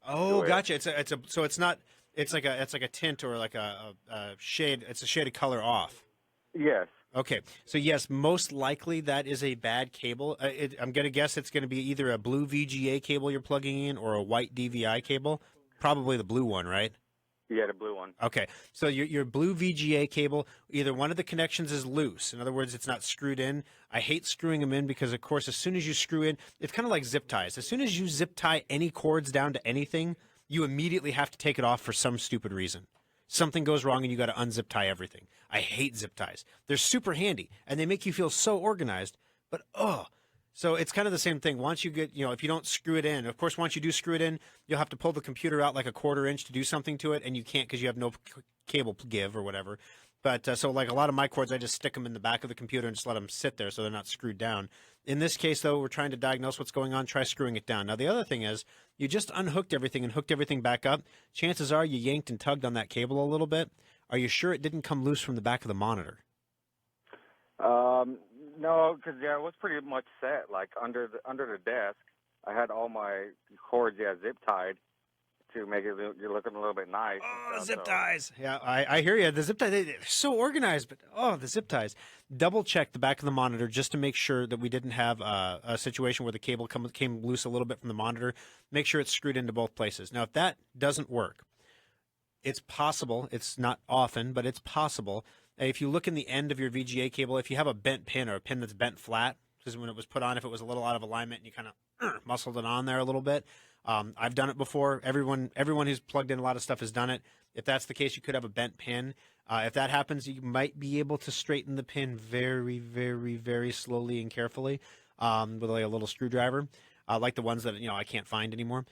Oh, gotcha. It's like a tint or like a shade. It's a shade of color off. Yes. Okay, so yes, most likely that is a bad cable. I'm going to guess it's going to be either a blue VGA cable you're plugging in or a white DVI cable. Probably the blue one, right? Yeah, the blue one. Okay, so your blue VGA cable, either one of the connections is loose. In other words, it's not screwed in. I hate screwing them in because, of course, as soon as you screw in, it's kind of like zip ties. As soon as you zip tie any cords down to anything, you immediately have to take it off for some stupid reason. Something goes wrong and you got to unzip tie everything. I hate zip ties. They're super handy and they make you feel so organized, but so it's kind of the same thing. Once you get, if you don't screw it in, of course, once you do screw it in, you'll have to pull the computer out like a 1/4 inch to do something to it, and you can't because you have no cable give or whatever. But so like a lot of my cords, I just stick them in the back of the computer and just let them sit there so they're not screwed down. In this case, though, we're trying to diagnose what's going on. Try screwing it down. Now, the other thing is you just unhooked everything and hooked everything back up. Chances are you yanked and tugged on that cable a little bit. Are you sure it didn't come loose from the back of the monitor? No, because it was pretty much set. Like under the desk, I had all my cords zip tied to make it looking a little bit nice. Oh, zip ties! Yeah, I hear you. The zip ties, they're so organized, but the zip ties. Double check the back of the monitor just to make sure that we didn't have a situation where the cable came loose a little bit from the monitor. Make sure it's screwed into both places. Now, if that doesn't work, it's possible. It's not often, but it's possible. If you look in the end of your VGA cable, if you have a bent pin or a pin that's bent flat, because when it was put on, if it was a little out of alignment and you kind of muscled it on there a little bit, I've done it before. Everyone who's plugged in a lot of stuff has done it. If that's the case, you could have a bent pin. If that happens, you might be able to straighten the pin very, very, very slowly and carefully with like a little screwdriver, like the ones that I can't find anymore.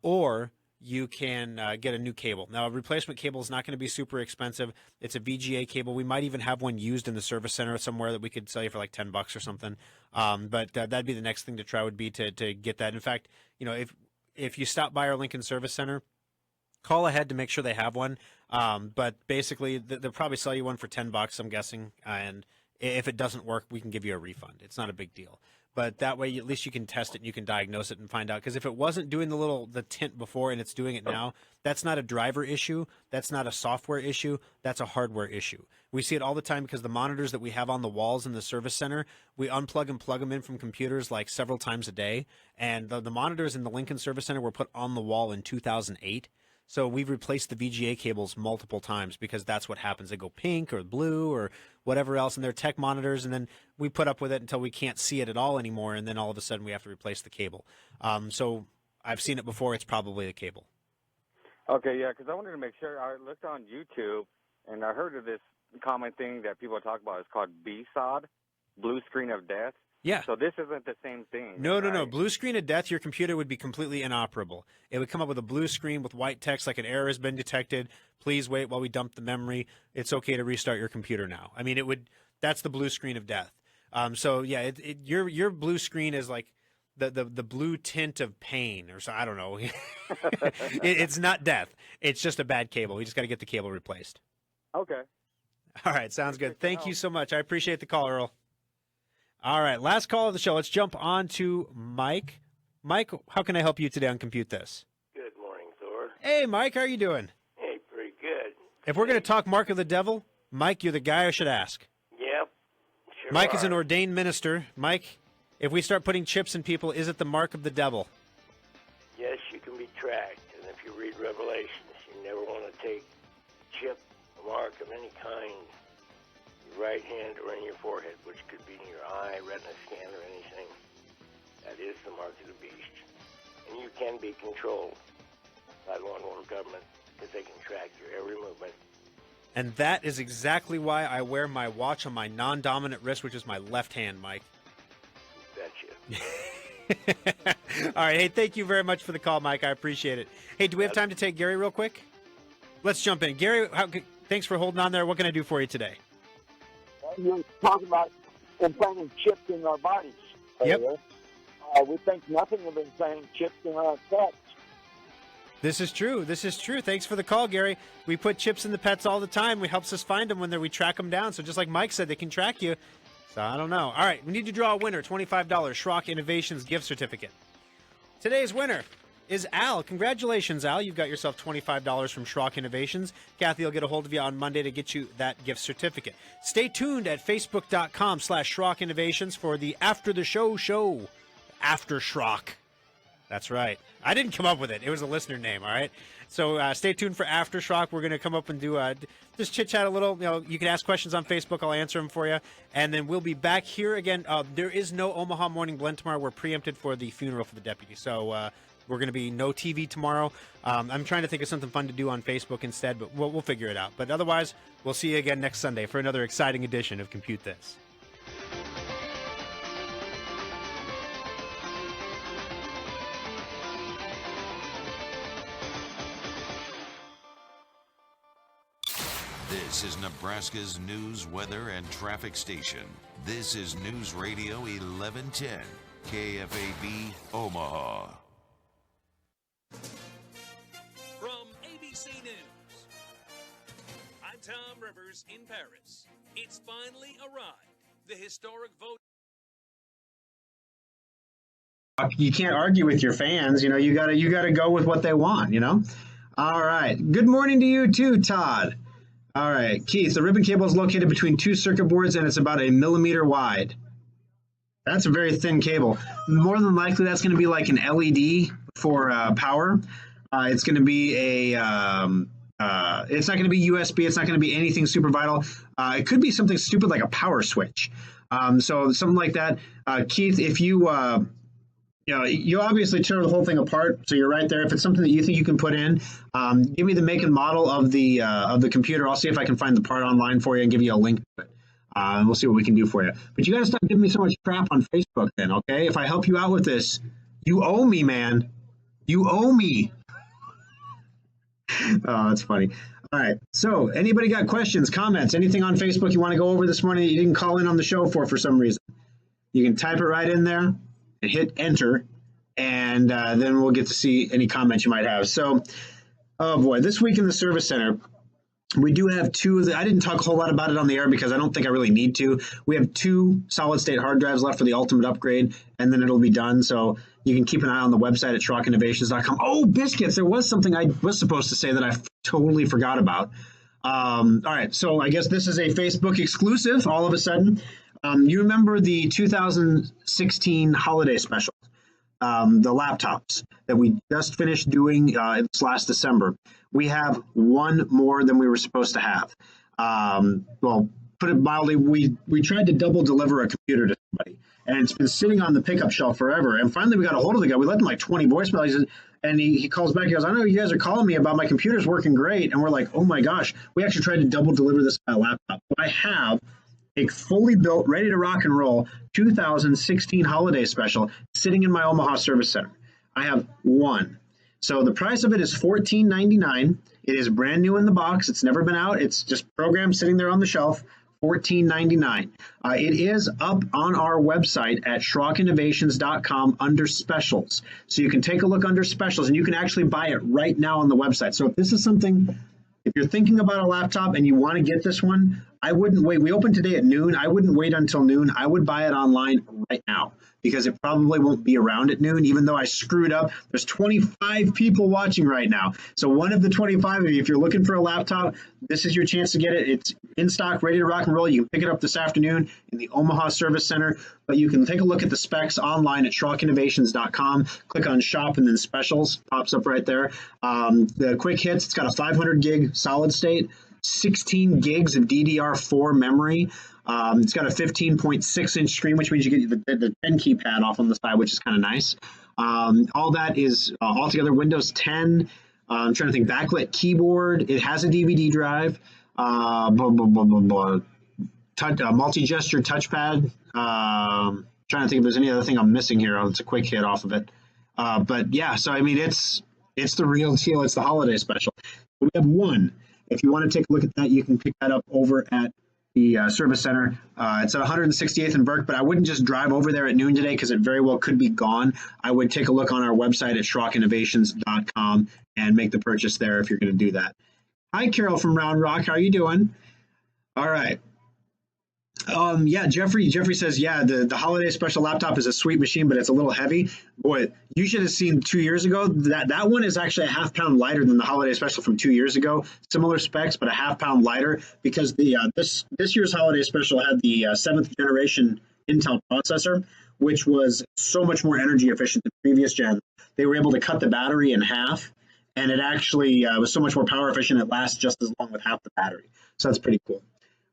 Or you can get a new cable. Now, a replacement cable is not going to be super expensive. It's a VGA cable. We might even have one used in the service center somewhere that we could sell you for like $10 or something. But that'd be the next thing to try would be to get that. In fact, if you stop by our Lincoln Service Center, call ahead to make sure they have one. But basically, they'll probably sell you one for $10, I'm guessing. And if it doesn't work, we can give you a refund. It's not a big deal. But that way, at least you can test it and you can diagnose it and find out. Because if it wasn't doing the tint before and it's doing it now, that's not a driver issue. That's not a software issue. That's a hardware issue. We see it all the time because the monitors that we have on the walls in the service center, we unplug and plug them in from computers like several times a day. And the monitors in the Lincoln Service Center were put on the wall in 2008. So we've replaced the VGA cables multiple times because that's what happens. They go pink or blue or whatever else, and they're tech monitors, and then we put up with it until we can't see it at all anymore, and then all of a sudden we have to replace the cable. So I've seen it before. It's probably a cable. Okay, yeah, because I wanted to make sure. I looked on YouTube, and I heard of this common thing that people talk about. It's called BSOD, blue screen of death. Yeah. So this isn't the same thing. No. right? Blue screen of death, your computer would be completely inoperable. It would come up with a blue screen with white text like an error has been detected. Please wait while we dump the memory. It's okay to restart your computer now. I mean, that's the blue screen of death. So yeah, your blue screen is like the blue tint of pain, or so, I don't know. It's not death. It's just a bad cable. We just got to get the cable replaced. Okay. All right, sounds good. Thank you so much. I appreciate the call, Earl. All right, last call of the show. Let's jump on to Mike. Mike, how can I help you today on Compute This? Good morning, Thor. Hey, Mike, how are you doing? Hey, pretty good. If we're going to talk Mark of the Devil, Mike, you're the guy I should ask. Yep. Sure Mike is an are. ordained minister. Mike, if we start putting chips in people, is it the mark of the devil? Yes, you can be tracked, and if you read Revelations, you never want to take chip, a mark of any kind, your right hand or in your forehead, which could be in your eye, retina scan, or anything. That is the mark of the beast. And you can be controlled by the one world government because they can track your every movement. And that is exactly why I wear my watch on my non-dominant wrist, which is my left hand, Mike. Betcha. All right. Hey, thank you very much for the call, Mike. I appreciate it. Hey, do we have time to take Gary real quick? Let's jump in. Gary, thanks for holding on there. What can I do for you today? You're talking about implanting chips in our bodies. Yep. We think nothing of implanting chips in our pets. This is true. Thanks for the call, Gary. We put chips in the pets all the time. It helps us find them when we track them down. So just like Mike said, they can track you. So I don't know. All right, we need to draw a winner, $25 Schrock Innovations gift certificate. Today's winner is Al. Congratulations, Al. You've got yourself $25 from Schrock Innovations. Kathy will get a hold of you on Monday to get you that gift certificate. Stay tuned at facebook.com/Schrock Innovations for the After the Show, After Schrock. That's right. I didn't come up with it. It was a listener name, all right? So stay tuned for After Schrock. We're going to come up and do just chit-chat a little. You can ask questions on Facebook. I'll answer them for you. And then we'll be back here again. There is no Omaha Morning Blend tomorrow. We're preempted for the funeral for the deputy. So we're going to be no TV tomorrow. I'm trying to think of something fun to do on Facebook instead, but we'll figure it out. But otherwise, we'll see you again next Sunday for another exciting edition of Compute This. This is Nebraska's news, weather, and traffic station. This is News Radio 1110, KFAB, Omaha. From ABC News, I'm Tom Rivers in Paris. It's finally arrived. The historic vote. You can't argue with your fans. You gotta go with what they want. All right. Good morning to you too, Todd. All right, Keith, the ribbon cable is located between two circuit boards and it's about 1 millimeter wide. That's a very thin cable. More than likely, that's going to be like an LED for power. It's going to be it's not going to be USB. It's not going to be anything super vital. It could be something stupid like a power switch. So something like that. Keith, if you obviously tear the whole thing apart, so you're right there. If it's something that you think you can put in, give me the make and model of the computer. I'll see if I can find the part online for you and give you a link to it. And we'll see what we can do for you. But you got to stop giving me so much crap on Facebook then, okay? If I help you out with this, you owe me, man. You owe me. Oh, that's funny. All right. So anybody got questions, comments, anything on Facebook you want to go over this morning that you didn't call in on the show for some reason? You can type it right in there and hit enter, and then we'll get to see any comments you might have. So, oh boy, this week in the service center, we do have I didn't talk a whole lot about it on the air because I don't think I really need to. We have 2 solid-state hard drives left for the ultimate upgrade, and then it'll be done. So you can keep an eye on the website at SchrockInnovations.com. Oh, biscuits, there was something I was supposed to say that I totally forgot about. All right, so I guess this is a Facebook exclusive all of a sudden. You remember the 2016 holiday special, the laptops that we just finished doing this last December. We have one more than we were supposed to have. Well, put it mildly, we tried to double deliver a computer to somebody, and it's been sitting on the pickup shelf forever. And finally, we got a hold of the guy. We left him like 20 voicemails, and he calls back. He goes, "I know you guys are calling me about my computer's working great." And we're like, "Oh my gosh, we actually tried to double deliver this laptop." So I have a fully built, ready to rock and roll 2016 holiday special sitting in my Omaha Service Center. I have one. So the price of it is $14.99. It is brand new in the box. It's never been out. It's just programmed sitting there on the shelf. $14.99. It is up on our website at schrockinnovations.com under specials. So you can take a look under specials and you can actually buy it right now on the website. So if this is something, if you're thinking about a laptop and you want to get this one, I wouldn't wait. We open today at noon. I wouldn't wait until noon. I would buy it online right now because it probably won't be around at noon, even though I screwed up. There's 25 people watching right now. So one of the 25 of you, if you're looking for a laptop, this is your chance to get it. It's in stock, ready to rock and roll. You can pick it up this afternoon in the Omaha Service Center, but you can take a look at the specs online at schrockinnovations.com. Click on shop and then specials pops up right there. The quick hits, it's got a 500 gig solid state, 16 gigs of DDR4 memory. It's got a 15.6 inch screen, which means you get the 10 keypad off on the side, which is kind of nice. All that is altogether Windows 10. I'm trying to think, backlit keyboard. It has a DVD drive. Multi-gesture touchpad. Trying to think if there's any other thing I'm missing here. It's a quick hit off of it. But yeah, so I mean, it's the real deal. It's the holiday special. We have one. If you want to take a look at that, you can pick that up over at the service center. It's at 168th and Burke, but I wouldn't just drive over there at noon today because it very well could be gone. I would take a look on our website at schrockinnovations.com and make the purchase there if you're going to do that. Hi, Carol from Round Rock. How are you doing? All right. Yeah, Jeffrey says, yeah, the holiday special laptop is a sweet machine, but it's a little heavy. Boy, you should have seen 2 years ago. That one is actually a half pound lighter than the holiday special from 2 years ago. Similar specs, but a half pound lighter because the this year's holiday special had the 7th generation Intel processor, which was so much more energy efficient than previous gen. They were able to cut the battery in half, and it actually was so much more power efficient. It lasts just as long with half the battery. So that's pretty cool.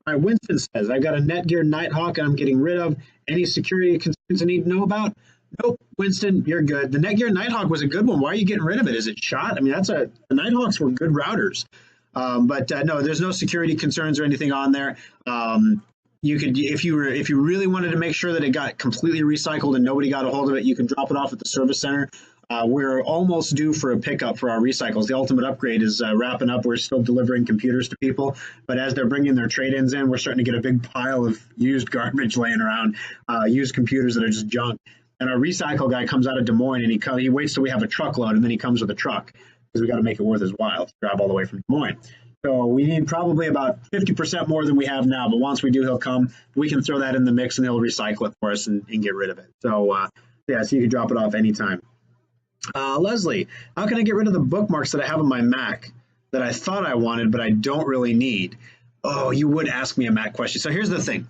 All right, Winston says, I've got a Netgear Nighthawk I'm getting rid of. Any security concerns I need to know about? Nope, Winston, you're good. The Netgear Nighthawk was a good one. Why are you getting rid of it? Is it shot? I mean, the Nighthawks were good routers. But no, there's no security concerns or anything on there. You could, if you really wanted to make sure that it got completely recycled and nobody got a hold of it, you can drop it off at the service center. We're almost due for a pickup for our recycles. The ultimate upgrade is wrapping up. We're still delivering computers to people, but as they're bringing their trade-ins in, we're starting to get a big pile of used garbage laying around, used computers that are just junk. And our recycle guy comes out of Des Moines, and he waits till we have a truckload, and then he comes with a truck because we got to make it worth his while to drive all the way from Des Moines. So we need probably about 50% more than we have now, but once we do, he'll come. We can throw that in the mix, and he'll recycle it for us and get rid of it. So, yeah, so you can drop it off anytime. Leslie, how can I get rid of the bookmarks that I have on my Mac that I thought I wanted, but I don't really need? Oh, you would ask me a Mac question. So here's the thing.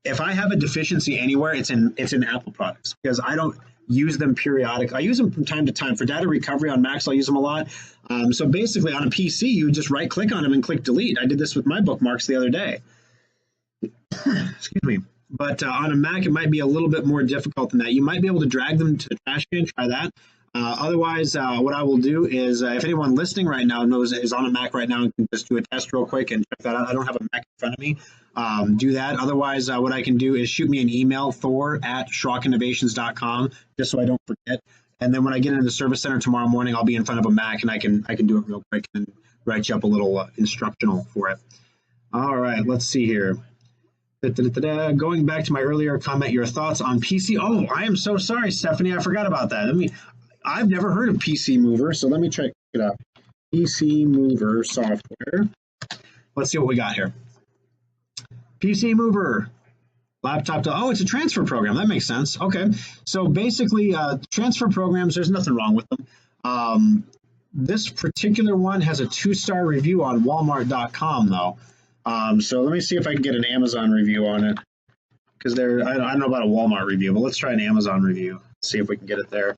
If I have a deficiency anywhere, it's in Apple products because I don't use them periodically. I use them from time to time. For data recovery on Macs, I'll use them a lot. So basically on a PC, you just right click on them and click delete. I did this with my bookmarks the other day. Excuse me. But on a Mac, it might be a little bit more difficult than that. You might be able to drag them to the trash can. Try that. Otherwise, what I will do is, if anyone listening right now is on a Mac right now and can just do a test real quick and check that out. I don't have a Mac in front of me. Do that. Otherwise, what I can do is shoot me an email, thor@schrockinnovations.com, just so I don't forget. And then when I get into the service center tomorrow morning, I'll be in front of a Mac and I can do it real quick and write you up a little instructional for it. All right, let's see here. Going back to my earlier comment, your thoughts on PC. Oh, I am so sorry, Stephanie. I forgot about that. I've never heard of PC Mover, so let me check it out. PC Mover software. Let's see what we got here. PC Mover. Laptop. Oh, it's a transfer program. That makes sense. Okay. So basically, transfer programs, there's nothing wrong with them. This particular one has a 2-star review on Walmart.com, though. So let me see if I can get an Amazon review on it. Because I don't know about a Walmart review, but let's try an Amazon review. See if we can get it there.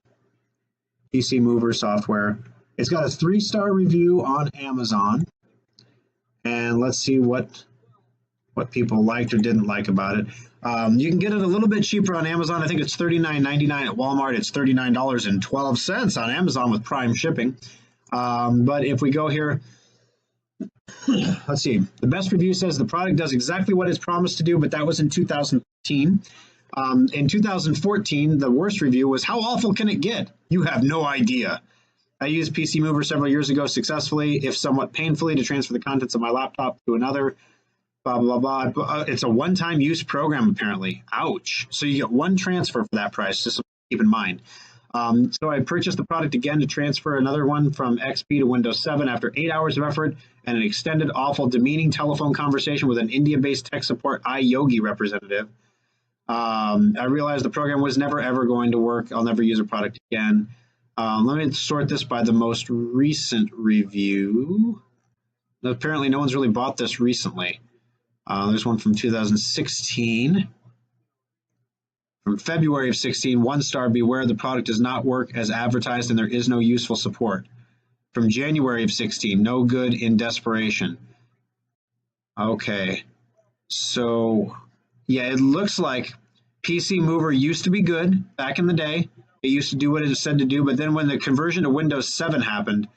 PC Mover software. It's got a 3-star review on Amazon. And let's see what people liked or didn't like about it. You can get it a little bit cheaper on Amazon. I think it's $39.99 at Walmart. It's $39.12 on Amazon with Prime shipping. But if we go here, Let's see. The best review says the product does exactly what it's promised to do, but that was in 2013. In 2014, the worst review was, how awful can it get? You have no idea. I used PC Mover several years ago successfully, if somewhat painfully, to transfer the contents of my laptop to another. Blah, blah, blah. It's a one-time use program, apparently. Ouch. So you get one transfer for that price, just keep in mind. So I purchased the product again to transfer another one from XP to Windows 7 after 8 hours of effort and an extended, awful, demeaning telephone conversation with an India-based tech support iYogi representative. I realized the program was never, ever going to work. I'll never use a product again. Let me sort this by the most recent review. Apparently, no one's really bought this recently. There's one from 2016. From February of 16, 1 star, beware the product does not work as advertised and there is no useful support. From January of 16, no good in desperation. Okay. So, yeah, it looks like PC Mover used to be good back in the day. It used to do what it said to do, but then when the conversion to Windows 7 happened,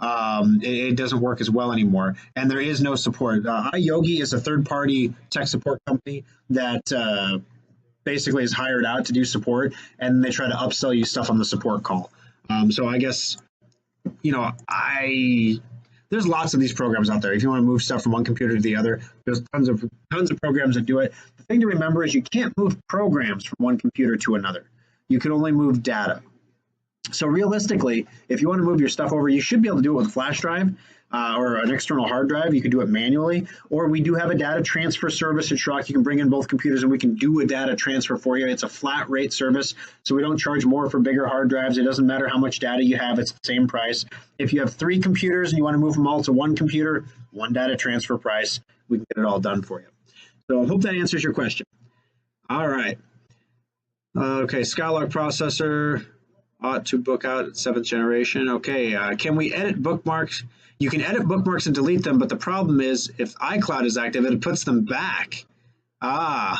it doesn't work as well anymore, and there is no support. iYogi is a third-party tech support company that basically is hired out to do support, and they try to upsell you stuff on the support call. So I guess, there's lots of these programs out there. If you want to move stuff from one computer to the other, there's tons of programs that do it. The thing to remember is you can't move programs from one computer to another. You can only move data. So realistically, if you want to move your stuff over, you should be able to do it with a flash drive or an external hard drive. You could do it manually, or we do have a data transfer service at Schrock. You can bring in both computers and we can do a data transfer for you. It's a flat rate service, so we don't charge more for bigger hard drives. It doesn't matter how much data you have, it's the same price. If you have 3 computers and you want to move them all to one computer, one data transfer price, we can get it all done for you. So I hope that answers your question. All right. Okay, Skylark processor ought to book out at 7th generation. Okay, can we edit bookmarks? You can edit bookmarks and delete them, but the problem is if iCloud is active, it puts them back. I'm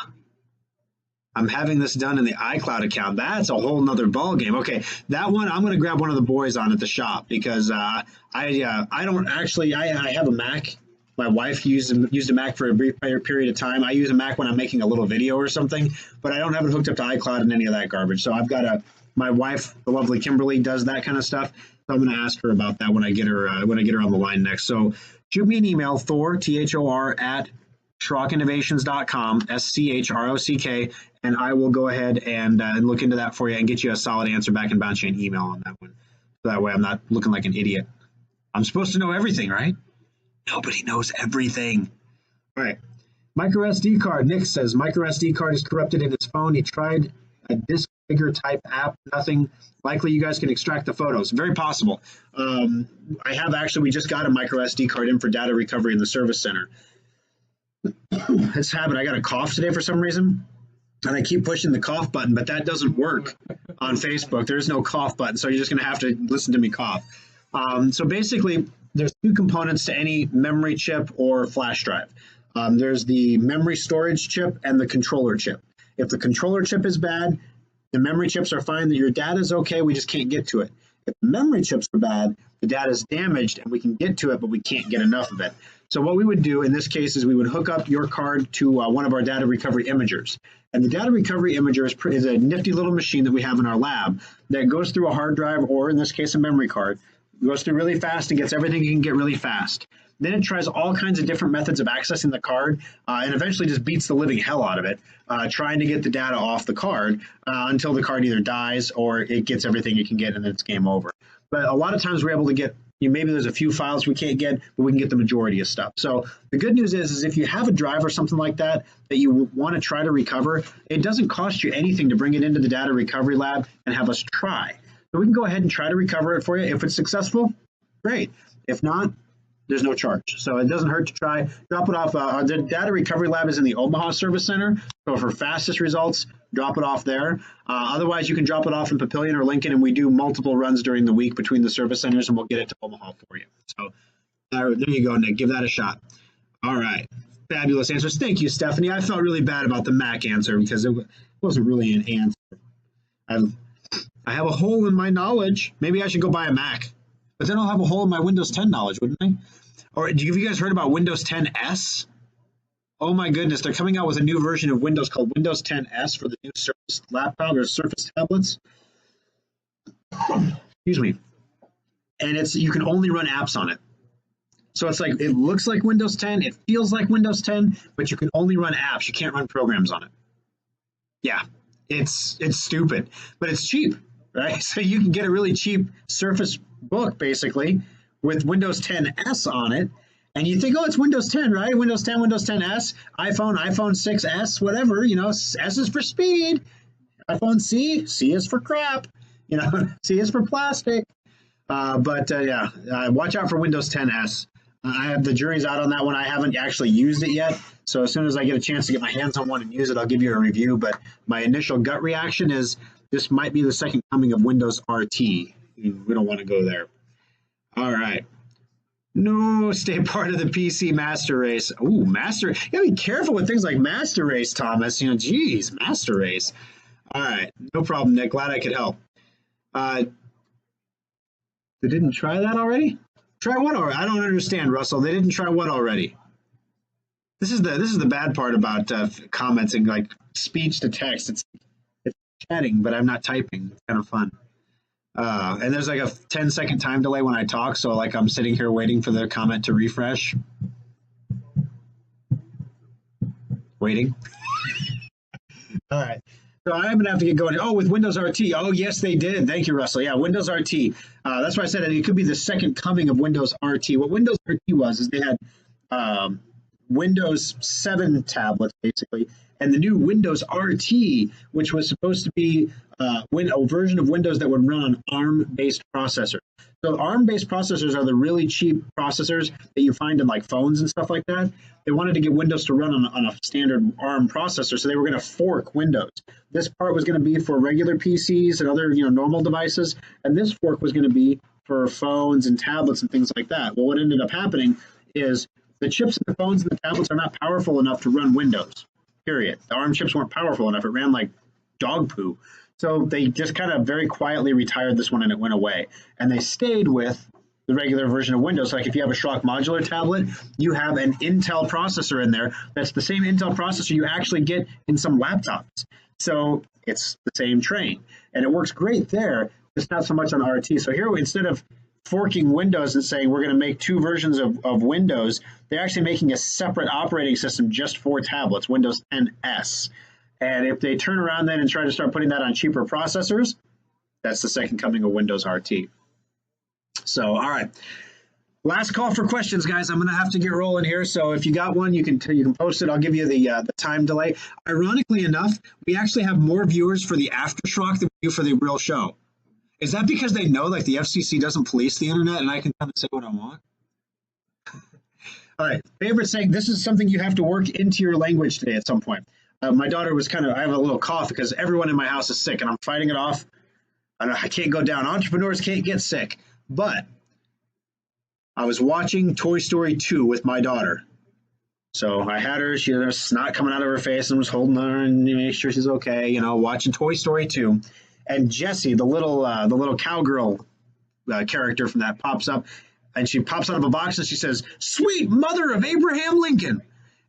having this done in the iCloud account. That's a whole nother ballgame. Okay, that one, I'm going to grab one of the boys on at the shop because I don't actually, I have a Mac. My wife used a Mac for a brief period of time. I use a Mac when I'm making a little video or something, but I don't have it hooked up to iCloud and any of that garbage. So I've got my wife, the lovely Kimberly, does that kind of stuff. So I'm going to ask her about that when I get her on the line next. So shoot me an email, Thor, Thor, at SchrockInnovations.com, SCHROCK, and I will go ahead and look into that for you and get you a solid answer back and bounce you an email on that one. So that way I'm not looking like an idiot. I'm supposed to know everything, right? Nobody knows everything. All right. Micro SD card. Nick says micro SD card is corrupted in his phone. He tried a disk figure type app. Nothing. Likely you guys can extract the photos. Very possible. We just got a micro SD card in for data recovery in the service center. It's happened. I got a cough today for some reason. And I keep pushing the cough button, but that doesn't work on Facebook. There's no cough button, so you're just going to have to listen to me cough. So basically, there's 2 components to any memory chip or flash drive. There's the memory storage chip and the controller chip. If the controller chip is bad, the memory chips are fine. Your data is okay, we just can't get to it. If the memory chips are bad, the data is damaged and we can get to it, but we can't get enough of it. So what we would do in this case is we would hook up your card to one of our data recovery imagers. And the data recovery imager is a nifty little machine that we have in our lab that goes through a hard drive, or in this case, a memory card. It goes through really fast and gets everything you can get really fast. Then it tries all kinds of different methods of accessing the card and eventually just beats the living hell out of it, trying to get the data off the card until the card either dies or it gets everything it can get and then it's game over. But a lot of times we're able to get, maybe there's a few files we can't get, but we can get the majority of stuff. So the good news is if you have a drive or something like that you want to try to recover, it doesn't cost you anything to bring it into the data recovery lab and have us try. So we can go ahead and try to recover it for you. If it's successful, great. If not, there's no charge. So it doesn't hurt to try. Drop it off. The data recovery lab is in the Omaha Service Center. So for fastest results, drop it off there. Otherwise, you can drop it off in Papillion or Lincoln, and we do multiple runs during the week between the service centers, and we'll get it to Omaha for you. So there you go, Nick. Give that a shot. All right. Fabulous answers. Thank you, Stephanie. I felt really bad about the Mac answer because it wasn't really an answer. I have a hole in my knowledge. Maybe I should go buy a Mac. But then I'll have a hole in my Windows 10 knowledge, wouldn't I? Or have you guys heard about Windows 10 S? Oh my goodness, they're coming out with a new version of Windows called Windows 10 S for the new Surface laptop or Surface tablets. Excuse me. And you can only run apps on it. So it's like, it looks like Windows 10, it feels like Windows 10, but you can only run apps. You can't run programs on it. Yeah, it's stupid, but it's cheap, right? So you can get a really cheap Surface Book, basically, with Windows 10 S on it. And you think, oh, it's Windows 10, right? Windows 10, Windows 10 S, iPhone 6S, whatever, S is for speed. iPhone C is for crap. C is for plastic. But watch out for Windows 10 S. I have the jury's out on that one. I haven't actually used it yet. So as soon as I get a chance to get my hands on one and use it, I'll give you a review. But my initial gut reaction is this might be the second coming of Windows RT. We don't want to go there. All right. No, stay part of the PC master race. Ooh, master. You gotta be careful with things like master race, Thomas. Geez, master race. All right. No problem, Nick. Glad I could help. They didn't try that already? Try what already? I don't understand, Russell. They didn't try what already? This is the bad part about commenting, like speech to text. It's chatting, but I'm not typing. It's kind of fun. And there's like a 10-second time delay when I talk, so like I'm sitting here waiting for the comment to refresh. Waiting. All right. So I'm going to have to get going. Oh, with Windows RT. Oh, yes, they did. Thank you, Russell. Yeah, Windows RT. That's why I said it could be the second coming of Windows RT. What Windows RT was is they had Windows 7 tablets, basically, and the new Windows RT, which was supposed to be a version of Windows that would run on ARM-based processors. So ARM-based processors are the really cheap processors that you find in like phones and stuff like that. They wanted to get Windows to run on a standard ARM processor, so they were going to fork Windows. This part was going to be for regular PCs and other normal devices, and this fork was going to be for phones and tablets and things like that. Well, what ended up happening is the chips in the phones and the tablets are not powerful enough to run Windows, period. The ARM chips weren't powerful enough. It ran like dog poo. So they just kind of very quietly retired this one and it went away. And they stayed with the regular version of Windows. Like if you have a Schrock modular tablet, you have an Intel processor in there. That's the same Intel processor you actually get in some laptops. So it's the same train. And it works great there. It's not so much on RT. So here, instead of forking Windows and saying we're going to make two versions of Windows, they're actually making a separate operating system just for tablets, Windows 10 S. And if they turn around then and try to start putting that on cheaper processors, that's the second coming of Windows RT. So, all right. Last call for questions, guys. I'm going to have to get rolling here. So if you got one, you can post it. I'll give you the time delay. Ironically enough, we actually have more viewers for the Aftershock than we do for the real show. Is that because they know like the FCC doesn't police the internet and I can kind of say what I want? All right. Favorite saying, this is something you have to work into your language today at some point. My daughter was I have a little cough because everyone in my house is sick and I'm fighting it off. I can't go down. Entrepreneurs can't get sick. But I was watching Toy Story 2 with my daughter. So I had her, she had snot coming out of her face and was holding her and make sure she's okay, watching Toy Story 2. And Jessie, the little cowgirl character from that pops up, and she pops out of a box and she says, "Sweet mother of Abraham Lincoln."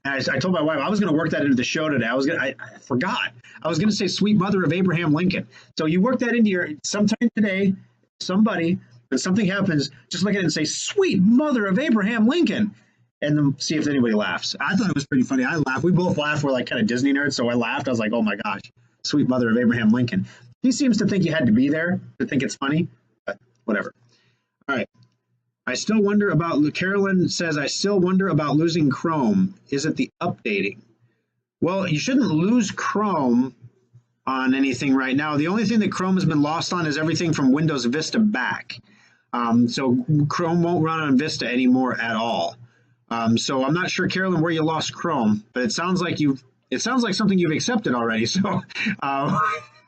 And I told my wife I was going to work that into the show today. I forgot. I was going to say "Sweet mother of Abraham Lincoln." So you work that into sometime today, when something happens, just look at it and say "Sweet mother of Abraham Lincoln," and then see if anybody laughs. I thought it was pretty funny. I laughed. We both laughed. We're like kind of Disney nerds, so I laughed. I was like, "Oh my gosh, sweet mother of Abraham Lincoln." He seems to think you had to be there to think it's funny, but whatever. All right. Carolyn says, I still wonder about losing Chrome. Is it the updating? Well, you shouldn't lose Chrome on anything right now. The only thing that Chrome has been lost on is everything from Windows Vista back. So Chrome won't run on Vista anymore at all. So I'm not sure, Carolyn, where you lost Chrome, but it sounds like something you've accepted already. So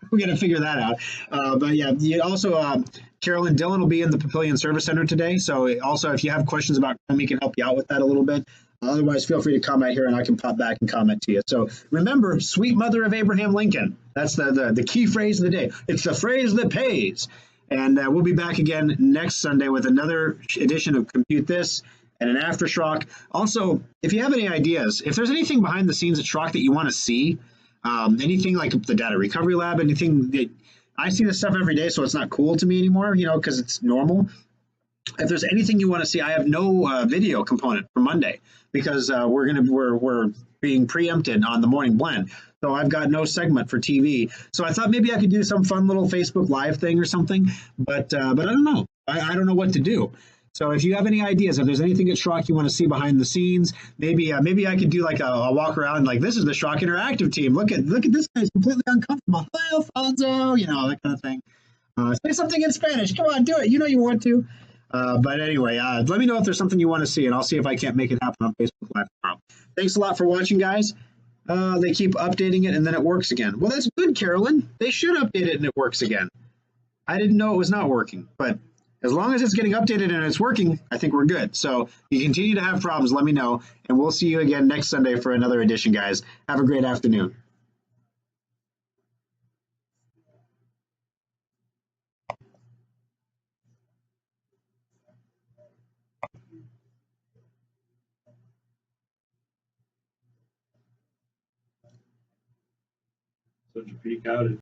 we're going to figure that out. But yeah, you also, Carolyn, Dylan will be in the Papillion Service Center today. So also, if you have questions about Chrome, he can help you out with that a little bit. Otherwise, feel free to comment here and I can pop back and comment to you. So remember, sweet mother of Abraham Lincoln. That's the key phrase of the day. It's the phrase that pays. And we'll be back again next Sunday with another edition of Compute This and an Aftershock. Also, if you have any ideas, if there's anything behind the scenes at Schrock that you want to see, anything like the Data Recovery Lab, anything that I see this stuff every day, so it's not cool to me anymore, because it's normal. If there's anything you want to see, I have no video component for Monday because we're being preempted on the Morning Blend. So I've got no segment for TV. So I thought maybe I could do some fun little Facebook Live thing or something, but I don't know. I don't know what to do. So if you have any ideas, if there's anything at Schrock you want to see behind the scenes, maybe I could do like a walk around, like this is the Schrock Interactive team. Look at this guy's completely uncomfortable. Hi, Alfonso, that kind of thing. Say something in Spanish. Come on, do it. You want to. But anyway, let me know if there's something you want to see, and I'll see if I can't make it happen on Facebook Live tomorrow. Thanks a lot for watching, guys. They keep updating it, and then it works again. Well, that's good, Carolyn. They should update it, and it works again. I didn't know it was not working, but as long as it's getting updated and it's working, I think we're good. So if you continue to have problems, let me know, and we'll see you again next Sunday for another edition, guys. Have a great afternoon. Such a peak outage.